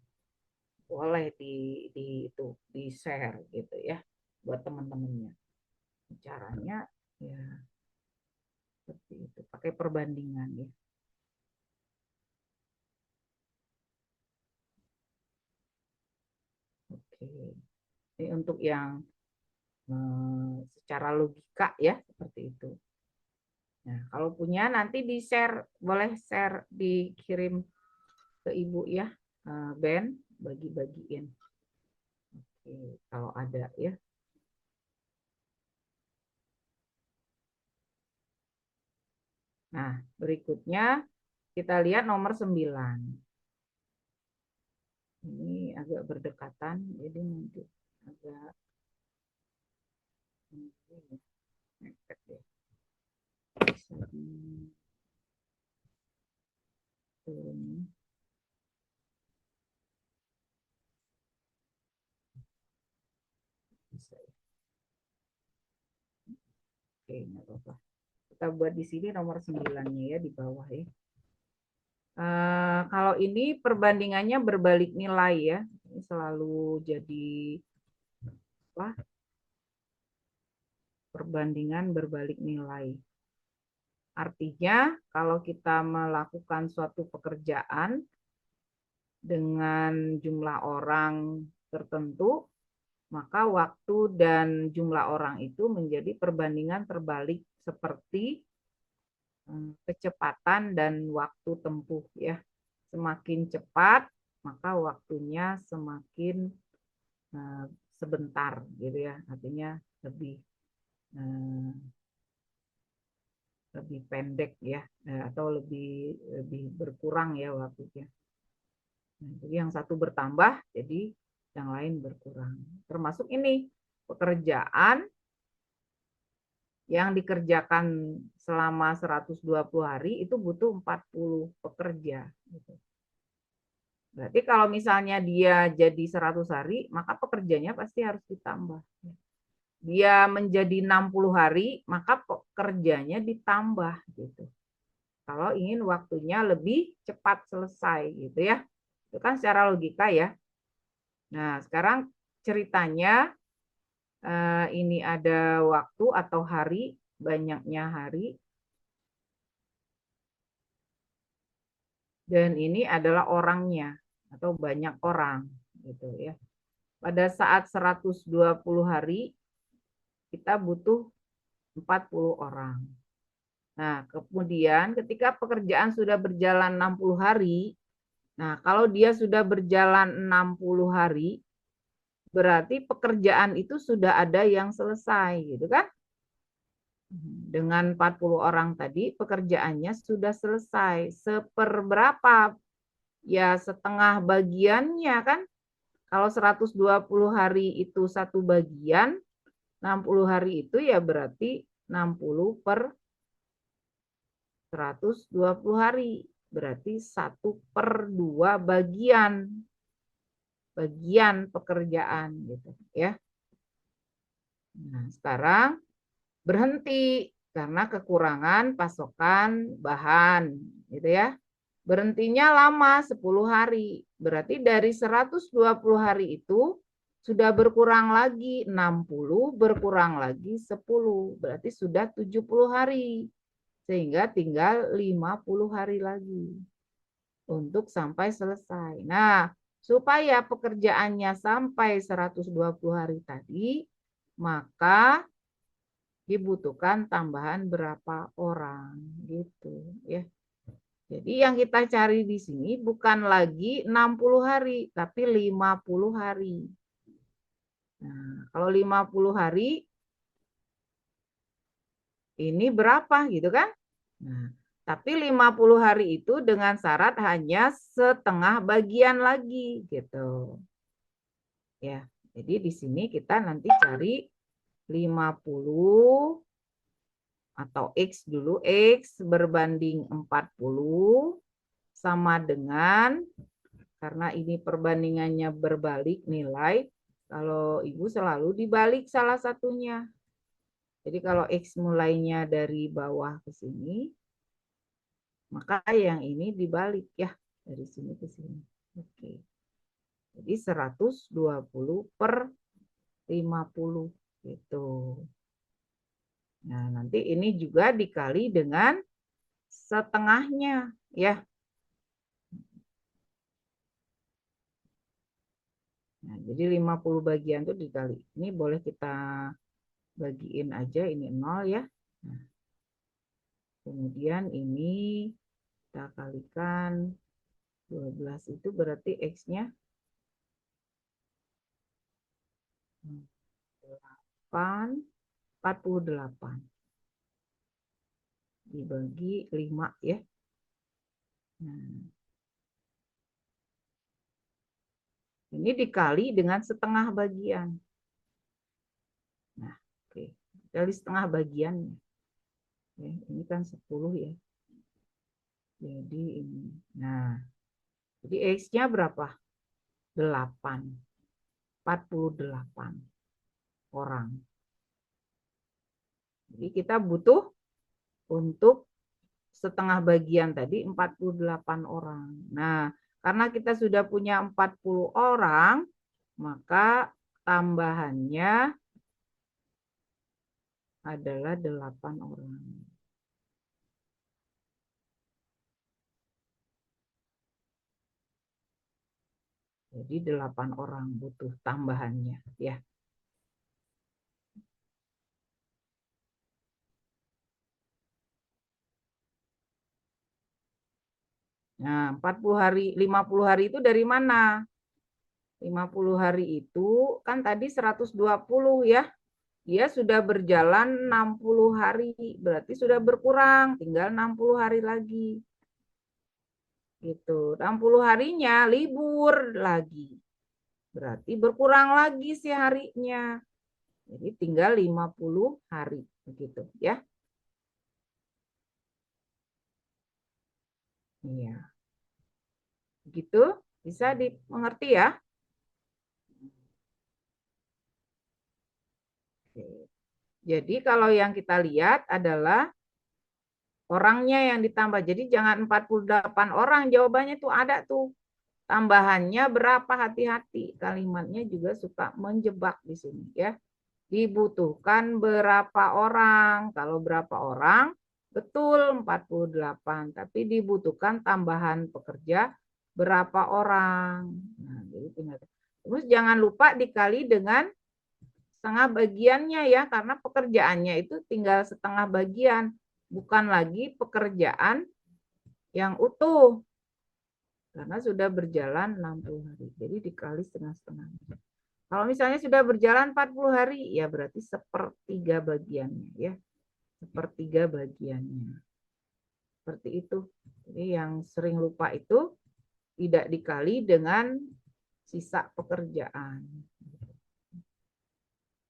Boleh di share gitu ya. Buat teman-temannya. Caranya ya seperti itu. Pakai perbandingan ya. Oke. Ini untuk yang secara logika ya seperti itu. Nah, kalau punya nanti di share, boleh share dikirim ke ibu ya, Ben bagi-bagiin. Oke, kalau ada ya. Nah, berikutnya kita lihat nomor 9. Ini agak berdekatan, jadi nanti agak mepet ya. Bisa turun. Bisa ya. Oke, nggak apa-apa. Kita buat di sini nomor 9-nya ya, di bawah ya. Kalau ini perbandingannya berbalik nilai ya. Ini selalu jadi apa? Perbandingan berbalik nilai. Artinya kalau kita melakukan suatu pekerjaan dengan jumlah orang tertentu, maka waktu dan jumlah orang itu menjadi perbandingan terbalik seperti kecepatan dan waktu tempuh ya. Semakin cepat maka waktunya semakin sebentar gitu ya. Artinya lebih pendek ya, atau lebih berkurang ya waktunya. Nah, jadi yang satu bertambah, jadi yang lain berkurang. Termasuk ini pekerjaan yang dikerjakan selama 120 hari itu butuh 40 pekerja. Berarti kalau misalnya dia jadi 100 hari, maka pekerjanya pasti harus ditambah. Dia menjadi 60 hari, maka pekerjanya ditambah gitu. Kalau ingin waktunya lebih cepat selesai gitu ya. Itu kan secara logika ya. Nah, sekarang ceritanya ini ada waktu atau hari, banyaknya hari. Dan ini adalah orangnya atau banyak orang gitu ya. Pada saat 120 hari kita butuh 40 orang. Nah, kemudian ketika pekerjaan sudah berjalan 60 hari, nah kalau dia sudah berjalan 60 hari, berarti pekerjaan itu sudah ada yang selesai gitu kan? Dengan 40 orang tadi pekerjaannya sudah selesai. Seperberapa? Ya setengah bagiannya kan? Kalau 120 hari itu satu bagian, 60 hari itu ya berarti 60 per 120 hari. Berarti 1/2 bagian pekerjaan gitu ya. Nah, sekarang berhenti karena kekurangan pasokan bahan gitu ya. Berhentinya lama 10 hari. Berarti dari 120 hari itu sudah berkurang lagi 60, berkurang lagi 10. Berarti sudah 70 hari. Sehingga tinggal 50 hari lagi untuk sampai selesai. Nah, supaya pekerjaannya sampai 120 hari tadi, maka dibutuhkan tambahan berapa orang gitu ya. Jadi yang kita cari di sini bukan lagi 60 hari, tapi 50 hari. Nah, kalau 50 hari ini berapa gitu kan? Nah, tapi 50 hari itu dengan syarat hanya setengah bagian lagi gitu. Ya. Jadi di sini kita nanti cari 50 atau X dulu, X berbanding 40 sama dengan, karena ini perbandingannya berbalik nilai, kalau Ibu selalu dibalik salah satunya. Jadi kalau X mulainya dari bawah ke sini, maka yang ini dibalik ya, dari sini ke sini. Oke. Jadi 120 per 50 gitu. Nah, nanti ini juga dikali dengan setengahnya ya. Nah, jadi 50 bagian itu dikali. Ini boleh kita bagiin aja, ini 0 ya. Nah, kemudian ini kita kalikan 12 itu berarti X-nya 48 dibagi 5 ya. Nah, Ini dikali dengan setengah bagian. Nah, oke. Kali setengah bagiannya. Ya, ini kan 10 ya. Jadi ini. Nah, jadi X-nya berapa? 8. 48 orang. Jadi kita butuh untuk setengah bagian tadi 48 orang. Nah, karena kita sudah punya 40 orang, maka tambahannya adalah 8 orang. Jadi 8 orang butuh tambahannya ya. Nah, 40 hari, 50 hari itu dari mana? 50 hari itu kan tadi 120 ya. Dia sudah berjalan 60 hari, berarti sudah berkurang, tinggal 60 hari lagi. Gitu. 60 harinya libur lagi. Berarti berkurang lagi sih harinya. Jadi tinggal 50 hari begitu ya. Iya. Begitu bisa dimengerti ya? Oke. Jadi kalau yang kita lihat adalah orangnya yang ditambah. Jadi jangan 48 orang, jawabannya tuh ada tuh. Tambahannya berapa, hati-hati. Kalimatnya juga suka menjebak di sini ya. Dibutuhkan berapa orang? Kalau berapa orang? Betul 48, tapi dibutuhkan tambahan pekerja berapa orang? Nah, jadi tinggal. Terus jangan lupa dikali dengan setengah bagiannya ya, karena pekerjaannya itu tinggal setengah bagian, bukan lagi pekerjaan yang utuh. Karena sudah berjalan 60 hari. Jadi dikali setengah-setengah. Kalau misalnya sudah berjalan 40 hari, ya berarti sepertiga bagiannya ya. Sepertiga bagiannya. Seperti itu. Jadi yang sering lupa itu tidak dikali dengan sisa pekerjaan.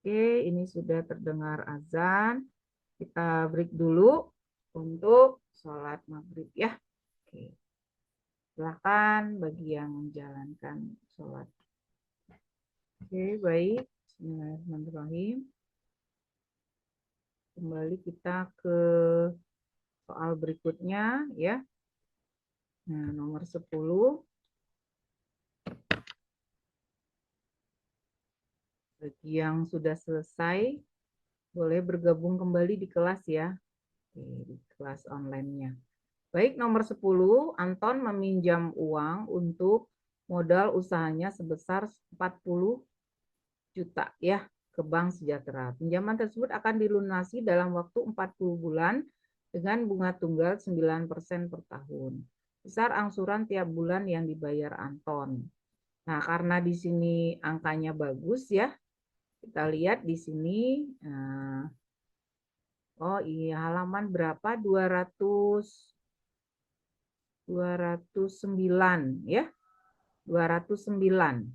Oke, ini sudah terdengar azan. Kita break dulu untuk sholat maghrib ya. Oke. Silakan bagi yang menjalankan sholat. Oke, baik. Bismillahirrahmanirrahim. Kembali kita ke soal berikutnya ya. Nah, nomor 10. Bagi yang sudah selesai, boleh bergabung kembali di kelas ya. Di kelas online-nya. Baik, nomor 10, Anton meminjam uang untuk modal usahanya sebesar 40 juta ya ke Bank Sejahtera. Pinjaman tersebut akan dilunasi dalam waktu 40 bulan dengan bunga tunggal 9% per tahun. Besar angsuran tiap bulan yang dibayar Anton. Nah, karena di sini angkanya bagus ya. Kita lihat di sini oh iya, halaman berapa? 209 ya. 209.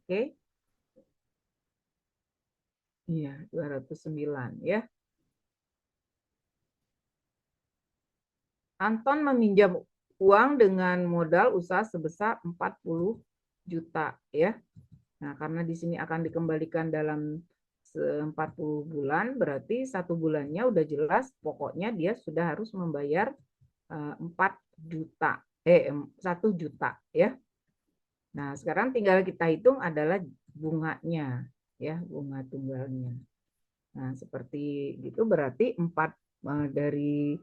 Oke. Iya, 209 ya. Anton meminjam uang dengan modal usaha sebesar 40 juta ya. Nah, karena di sini akan dikembalikan dalam 40 bulan, berarti satu bulannya udah jelas pokoknya dia sudah harus membayar 4 juta. 1 juta ya. Nah, sekarang tinggal kita hitung adalah bunganya ya, bunga tunggalnya. Nah, seperti itu berarti 4 dari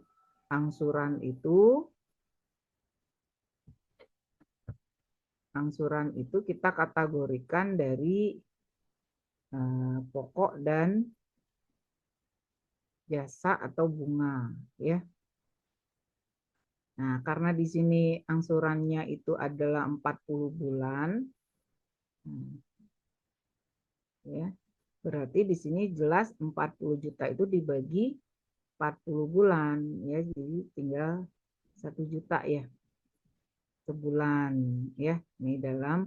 angsuran itu kita kategorikan dari pokok dan jasa atau bunga ya. Nah, karena di sini angsurannya itu adalah 40 bulan ya. Berarti di sini jelas 40 juta itu dibagi 40 bulan ya. Jadi tinggal 1 juta ya sebulan ya. Ini dalam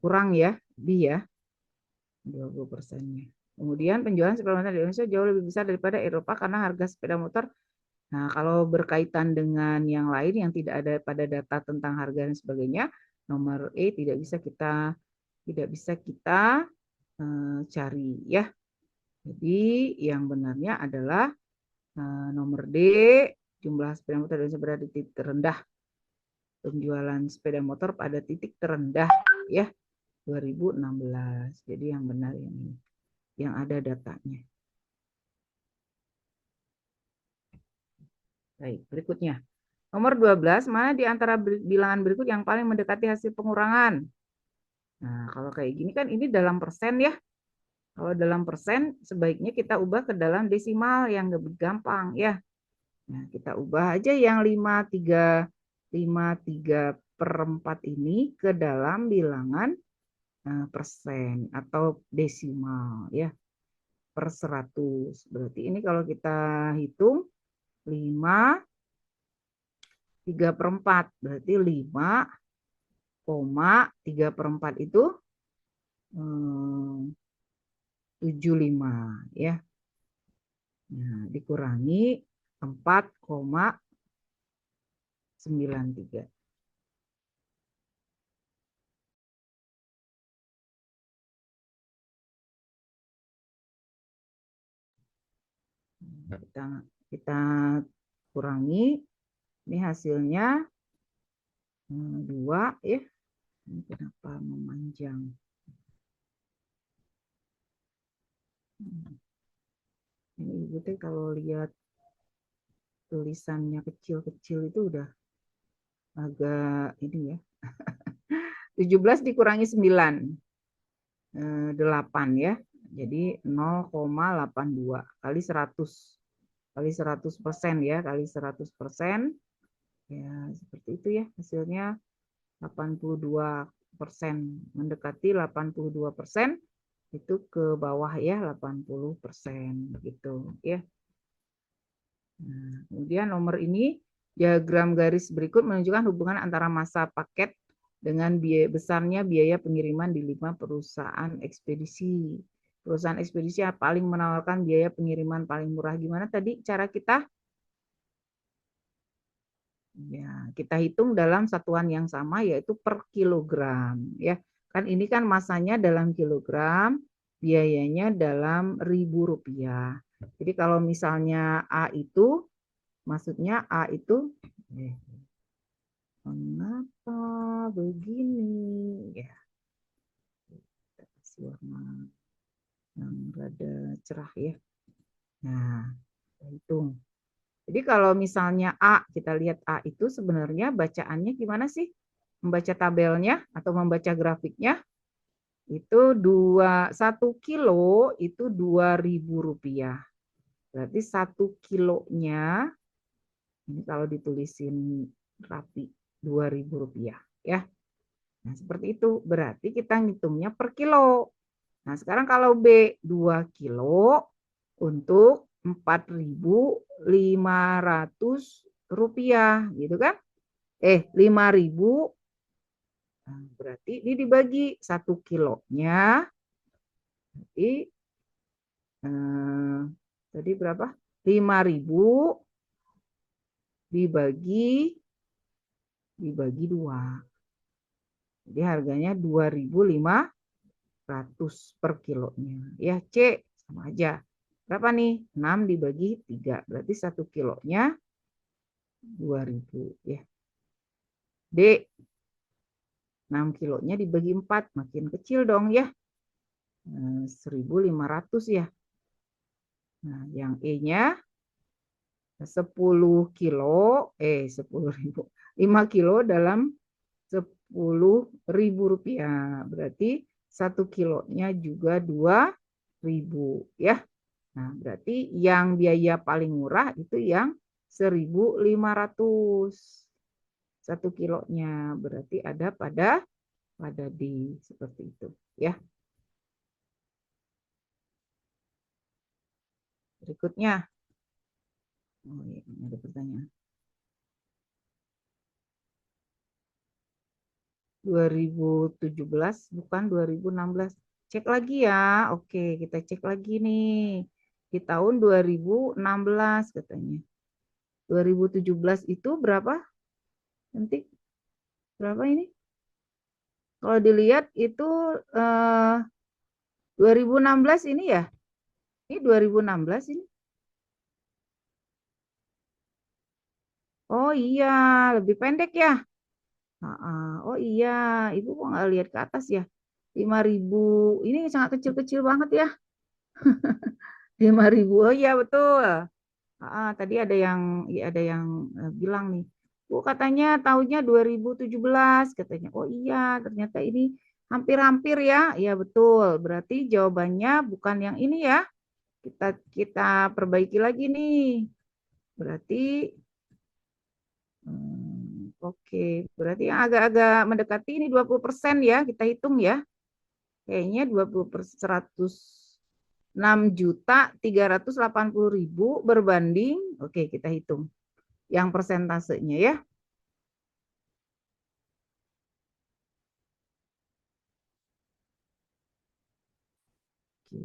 kurang ya, lebih ya, 20%-nya. Kemudian penjualan sepeda motor di Indonesia jauh lebih besar daripada Eropa karena harga sepeda motor. Nah, kalau berkaitan dengan yang lain yang tidak ada pada data tentang harga dan sebagainya, nomor E tidak bisa kita cari ya. Jadi yang benarnya adalah nomor D, jumlah sepeda motor dan sepeda di titik terendah. Penjualan sepeda motor pada titik terendah ya 2016. Jadi yang benar ini, yang ada datanya. Baik, berikutnya. Nomor 12, mana di antara bilangan berikut yang paling mendekati hasil pengurangan? Nah, kalau kayak gini kan ini dalam persen ya. Kalau dalam persen, sebaiknya kita ubah ke dalam desimal yang lebih gampang ya. Nah, kita ubah aja yang 53 per 4 ini ke dalam bilangan persen atau desimal ya, per 100. Berarti ini kalau kita hitung 5/3/4, berarti 5,3/4 itu 75 ya. Nah, dikurangi 4,93. Kita kurangi, ini hasilnya 2 ya. Ini kenapa memanjang? Ini ibu teh kalau lihat tulisannya kecil-kecil itu udah agak ini ya. 17 dikurangi 9, 8 ya. Jadi 0,82 kali 100. Kali 100% ya, kali 100%. Ya, seperti itu ya hasilnya 82%. Mendekati 82%, itu ke bawah ya 80% gitu ya. Nah, kemudian nomor ini, diagram garis berikut menunjukkan hubungan antara massa paket dengan besarnya biaya pengiriman di 5 perusahaan ekspedisi. Perusahaan ekspedisi yang paling menawarkan biaya pengiriman paling murah. Gimana tadi cara kita? Ya, kita hitung dalam satuan yang sama yaitu per kilogram ya. Kan ini kan masanya dalam kilogram, biayanya dalam Rp1.000. Jadi kalau misalnya A itu, maksudnya A itu mengapa begini ya. Kita kasih warna yang rada cerah ya. Nah, kita hitung. Jadi kalau misalnya A, kita lihat A itu sebenarnya bacaannya gimana sih? Membaca tabelnya atau membaca grafiknya, itu 1 kilo itu Rp2.000. Berarti 1 kilonya, ini kalau ditulisin rapi, Rp2.000 ya. Nah, seperti itu. Berarti kita ngitungnya per kilo. Nah, sekarang kalau B 2 kilo untuk Rp4.500 gitu kan? 5.000. Nah, berarti ini dibagi 1 kilonya. Jadi tadi berapa? 5.000 dibagi 2. Jadi harganya 2.500 per kilonya. Ya, C sama aja. Berapa nih? 6 dibagi 3. Berarti 1 kilonya 2.000 ya. D, 6 kilonya dibagi 4. Makin kecil dong ya. 1.500 ya. Nah, yang E-nya 10 kilo, 10.000. 5 kilo dalam Rp10.000. Berarti 1 kilonya juga 2.000 ya. Nah, berarti yang biaya paling murah itu yang 1.500. 1 kilonya. Berarti ada pada D seperti itu ya. Berikutnya. Oh, iya, ada pertanyaan. 2017 bukan 2016. Cek lagi ya. Oke, kita cek lagi nih. Di tahun 2016 katanya. 2017 itu berapa? Nanti berapa ini? Kalau dilihat itu 2016 ini ya. Ini 2016 ini. Oh iya, lebih pendek ya. Oh iya, Ibu kok nggak lihat ke atas ya? 5.000. Ini sangat kecil-kecil banget ya. 5.000. Oh iya betul. Tadi ada yang bilang nih. Bu katanya tahunnya 2017 katanya. Oh iya, ternyata ini hampir-hampir ya. Iya betul. Berarti jawabannya bukan yang ini ya. Kita perbaiki lagi nih. Berarti oke, berarti yang agak-agak mendekati ini 20% ya, kita hitung ya. Kayaknya 20%, 106.380.000 berbanding, oke kita hitung yang persentasenya ya. Oke.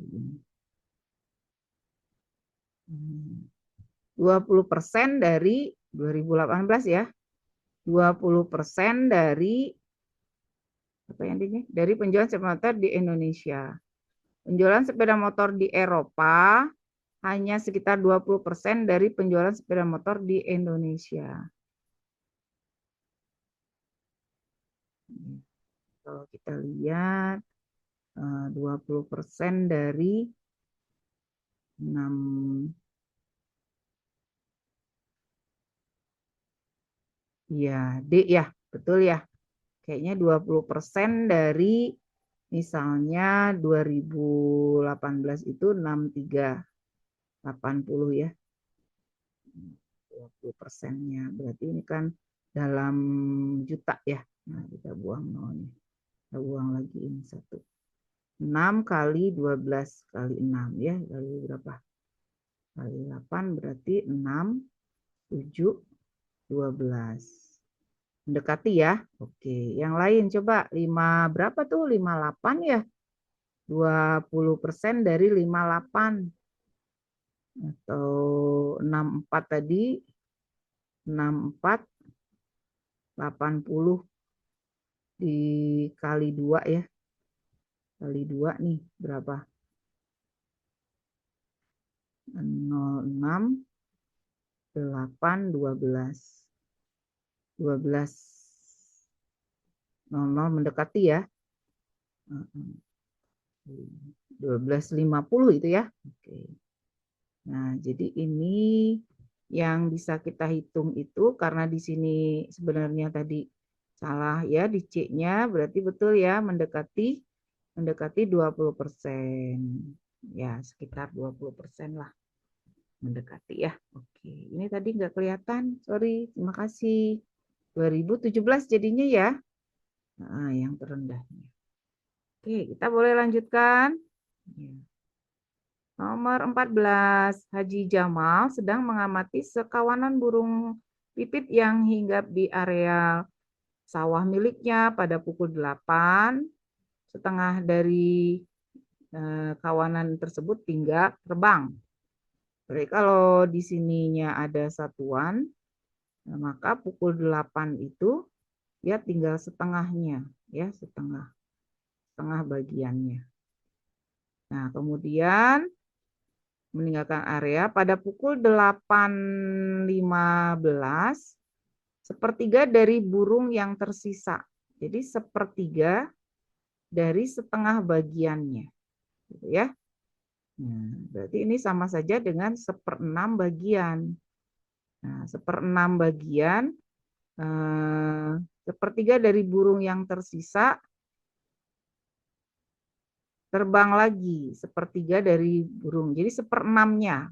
20% dari 2018 ya. 20% dari apa yang ini? Dari penjualan sepeda motor di Indonesia. Penjualan sepeda motor di Eropa hanya sekitar 20% dari penjualan sepeda motor di Indonesia. Kalau kita lihat 20% dari 6, ya D ya, betul ya. Kayaknya 20% dari misalnya 2018 itu 6.380 ya. 20%-nya. Berarti ini kan dalam juta ya. Nah, kita buang nolnya. Kita buang lagi ini 1. 6 kali 12 kali 6 ya. Kali berapa? Kali 8 berarti 6, 7, 12. Mendekati ya. Oke, yang lain coba 5 berapa tuh? 58 ya. 20% dari 58. Atau 64 tadi. 64, 80 dikali 2 ya. Kali 2 nih berapa? 06, 8, 12. 12, 00 mendekati ya. 12.50 itu ya. Oke. Nah, jadi ini yang bisa kita hitung itu karena di sini sebenarnya tadi salah ya di C-nya, berarti betul ya mendekati 20%. Ya, sekitar 20% lah mendekati ya. Oke, ini tadi nggak kelihatan. Sorry, terima kasih. 2017 jadinya ya. Nah, yang terendahnya. Oke, kita boleh lanjutkan. Ya. Nomor 14, Haji Jamal sedang mengamati sekawanan burung pipit yang hinggap di area sawah miliknya pada pukul 8. Setengah dari kawanan tersebut tinggal terbang. Jadi kalau di sininya ada satuan, maka pukul 8 itu dia tinggal setengahnya, ya setengah bagiannya. Nah, kemudian meninggalkan area pada pukul 8.15, sepertiga dari burung yang tersisa. Jadi sepertiga dari setengah bagiannya. Gitu ya. Nah, berarti ini sama saja dengan 1/6 bagian. Nah, 1/6 bagian, sepertiga dari burung yang tersisa terbang lagi, sepertiga dari burung. Jadi 1/6-nya.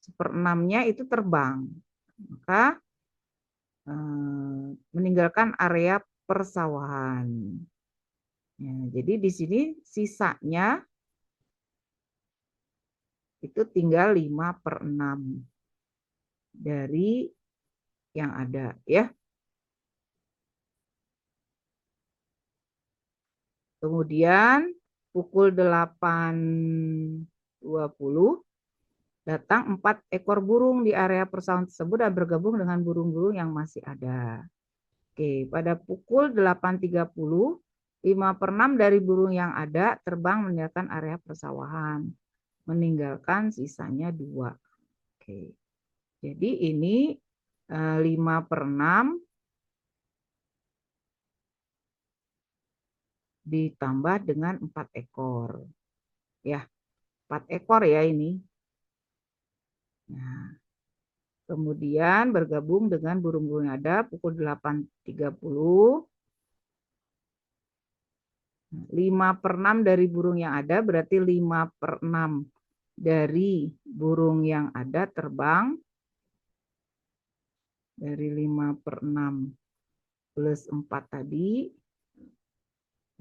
1/6-nya itu terbang. Maka meninggalkan area persawahan. Ya, jadi di sini sisanya itu tinggal 5/6 dari yang ada ya. Kemudian pukul 8.20 datang 4 ekor burung di area persawahan tersebut dan bergabung dengan burung-burung yang masih ada. Oke, pada pukul 8.30, 5/6 dari burung yang ada terbang meninggalkan area persawahan, meninggalkan sisanya 2. Oke, jadi ini 5/6 ditambah dengan 4 ekor. Ya, 4 ekor ya ini. Nah, kemudian bergabung dengan burung-burung yang ada pukul 8.30. 5/6 dari burung yang ada berarti 5/6 dari burung yang ada terbang. Dari 5/6 plus 4 tadi.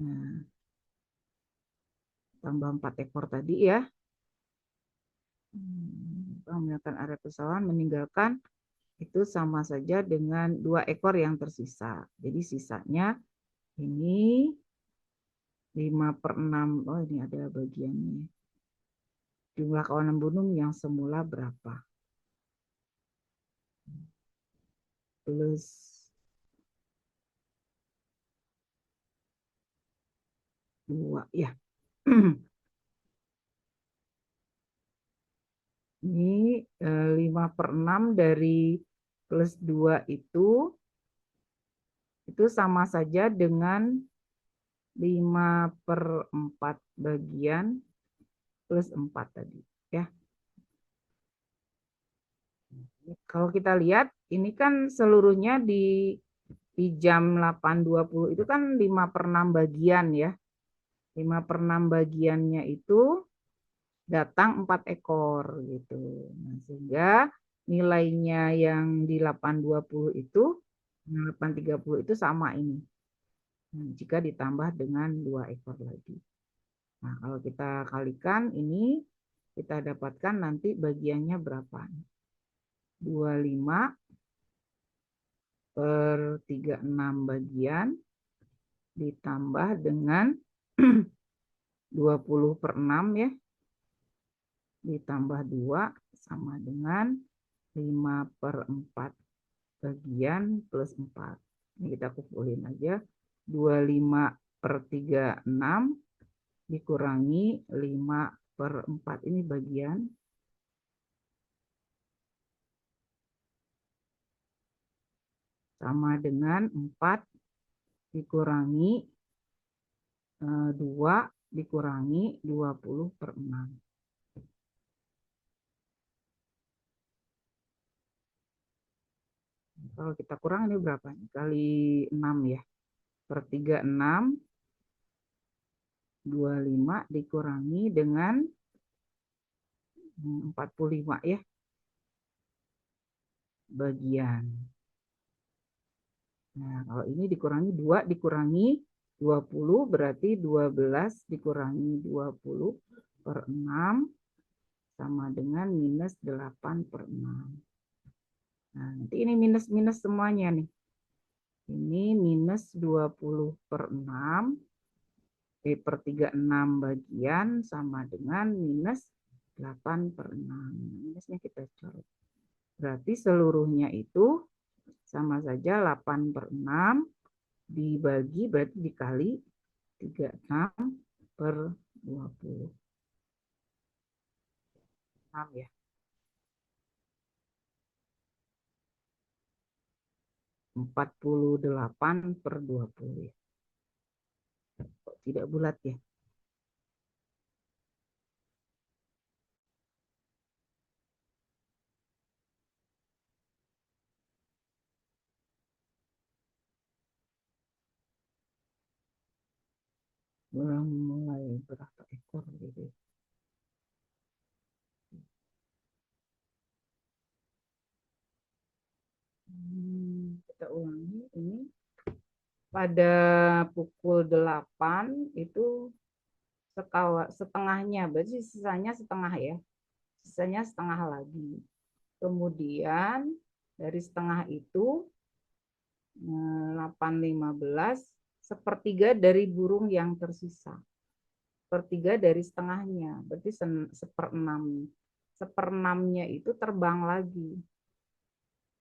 Nah, tambah 4 ekor tadi ya. Meninggalkan area persawahan, meninggalkan itu sama saja dengan 2 ekor yang tersisa. Jadi sisanya ini 5/6. Oh, ini ada bagiannya. Jumlah kawanan burung yang semula berapa? Plus 2 ya. Ini 5/6 dari plus 2 itu sama saja dengan 5/4 bagian plus 4 tadi. Ya. Kalau kita lihat, ini kan seluruhnya di jam 8.20 itu kan 5/6 bagian ya. 5/6 bagiannya itu datang 4 ekor gitu. Nah, sehingga nilainya yang di 8.20 itu 8.30 itu sama ini. Nah, jika ditambah dengan 2 ekor lagi. Nah, kalau kita kalikan ini kita dapatkan nanti bagiannya berapa? 25 per 36 bagian ditambah dengan 20/6 ya. Ditambah 2 sama dengan 5/4 bagian plus 4. Ini kita kumpulin aja. 25/36 dikurangi 5/4. Ini bagian. Sama dengan 4 dikurangi 2 dikurangi 20/6. Kalau kita kurang ini berapa? Kali 6 ya. Per 36. 25 dikurangi dengan 45 ya. Bagian. Nah, kalau ini dikurangi 2 dikurangi 20 berarti 12 dikurangi 20/6 sama dengan minus 8/6. Nah, nanti ini minus-minus semuanya nih. Ini minus 20/6 per 36 bagian sama dengan minus 8/6. Minusnya kita coret. Berarti seluruhnya itu sama saja 8/6 dibagi berarti dikali 36/20. 6 ya. 48/20 ya. Kok tidak bulat ya? Mulai berapa ekor gitu. Kita ulangi ini. Pada pukul 8 itu setengahnya, berarti sisanya setengah ya. Sisanya setengah lagi. Kemudian dari setengah itu 8.15 sepertiga dari burung yang tersisa. Sepertiga dari setengahnya, berarti seperenam. Seperenamnya itu terbang lagi.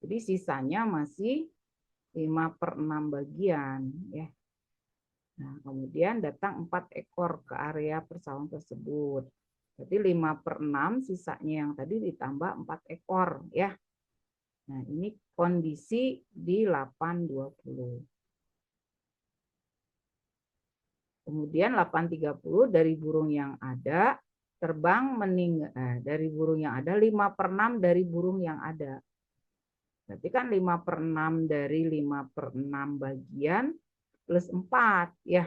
Jadi sisanya masih 5/6 bagian. Ya. Nah, kemudian datang 4 ekor ke area persawahan tersebut. Berarti 5/6 sisanya yang tadi ditambah 4 ekor. Ya. Nah, ini kondisi di 8.20. Kemudian 8.30 dari burung yang ada terbang dari burung yang ada 5/6 dari burung yang ada. Berarti kan 5/6 dari 5/6 bagian plus 4 ya.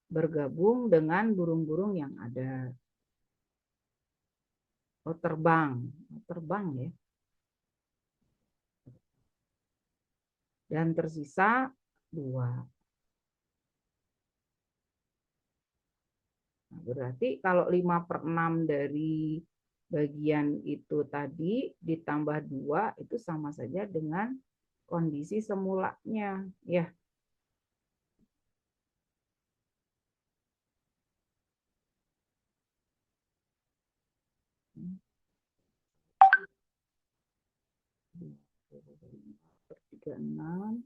Bergabung dengan burung-burung yang ada. Oh, terbang. Terbang ya. Dan tersisa 2. Nah, berarti kalau 5/6 dari bagian itu tadi ditambah 2 itu sama saja dengan kondisi semulanya. Ya. Per 36.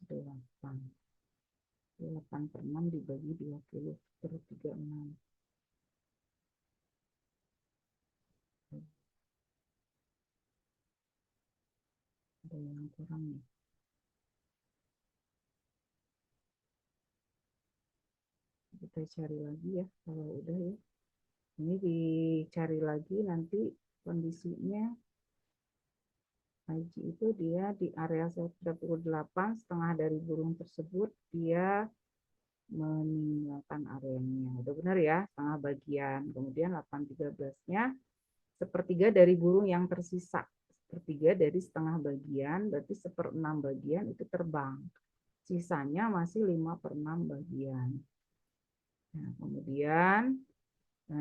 Delapan. 8/6 dibagi 20 per 36. Ada yang kurang nih. Kita cari lagi ya kalau udah ya. Ini dicari lagi nanti kondisinya. Haji itu dia di area 38, setengah dari burung tersebut dia meninggalkan areanya. Udah benar ya, setengah bagian. Kemudian 8.13-nya sepertiga dari burung yang tersisa. Sepertiga dari setengah bagian, berarti 1/6 bagian itu terbang. Sisanya masih 5/6 bagian. Nah, kemudian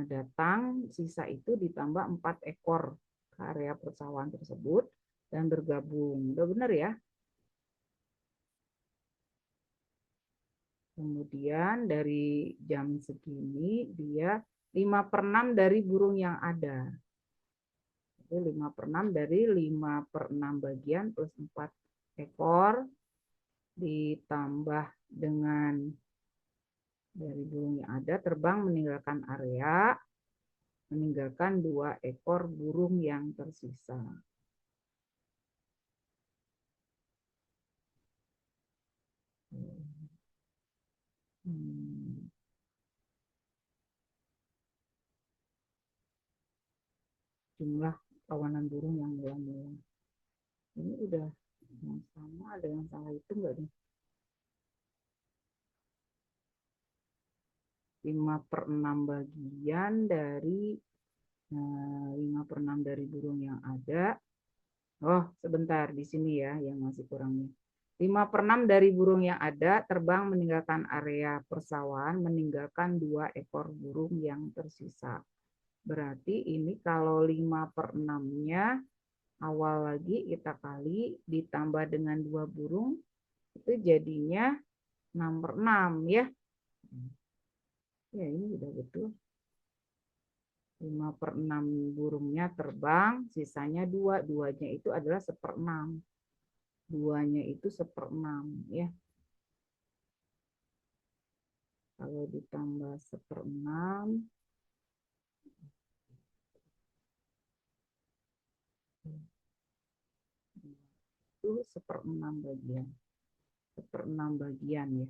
datang sisa itu ditambah 4 ekor ke area persawahan tersebut dan bergabung. Udah benar ya? Kemudian dari jam segini dia 5/6 dari burung yang ada. Itu 5/6 dari 5/6 bagian plus 4 ekor ditambah dengan dari burung yang ada terbang meninggalkan area, meninggalkan 2 ekor burung yang tersisa. Jumlah kawanan burung yang mula-mula. Ini udah yang sama, ada yang salah itu enggak nih? 5/6 bagian dari 5/6 dari burung yang ada. Oh, sebentar di sini ya yang masih kurangnya. 5/6 dari burung yang ada terbang meninggalkan area persawahan, meninggalkan 2 ekor burung yang tersisa. Berarti ini kalau 5/6-nya awal lagi kita kali ditambah dengan 2 burung itu jadinya 6/6 ya. Ya ini udah betul. 5/6 burungnya terbang, sisanya 2. 2-nya itu adalah 1/6. 2-nya itu 1/6 ya. Kalau ditambah 1/6 itu 1/6 bagian. 1/6 bagian ya.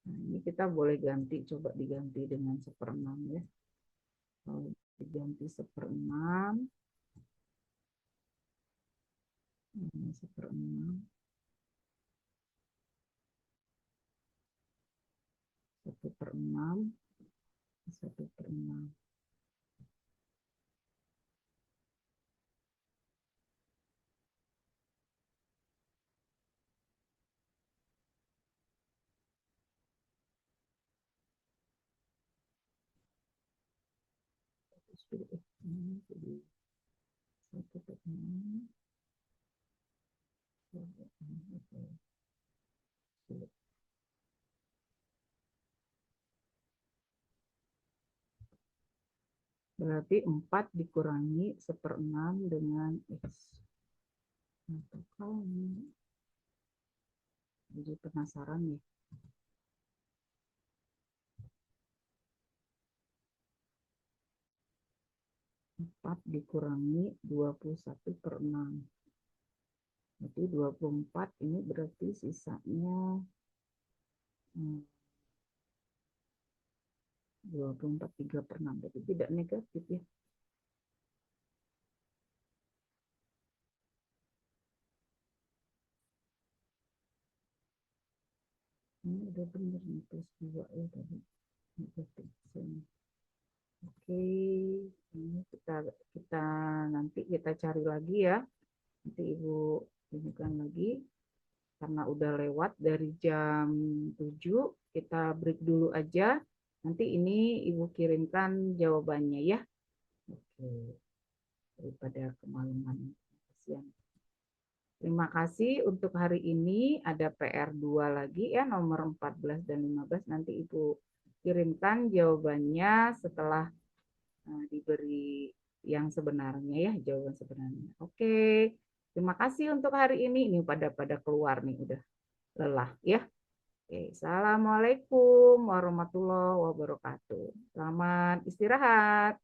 Nah, ini kita boleh ganti, coba diganti dengan 1/6 ya. Kalau diganti 1/6, 1/6 6, 1/6. Jadi 1/6. Berarti 4 dikurangi 1/6 dengan X. Atau kali. Jadi penasaran ya. 4 dikurangi 21/6. Jadi 24 ini berarti sisanya 24 3/6. Jadi tidak negatif ya. Ini udah benar nih plus 2 ya tadi. Negatif sini. Oke, ini kita nanti kita cari lagi ya. Nanti Ibu tunjukkan lagi. Karena udah lewat dari jam 7, kita break dulu aja. Nanti ini Ibu kirimkan jawabannya ya. Oke, daripada kemalaman siang. Terima kasih untuk hari ini. Ada PR2 lagi ya, nomor 14 dan 15. Nanti Ibu kirimkan jawabannya setelah diberi yang sebenarnya ya, jawaban sebenarnya. Oke, terima kasih untuk hari ini. Ini pada keluar nih, udah lelah ya. Oke, Assalamualaikum warahmatullahi wabarakatuh. Selamat istirahat.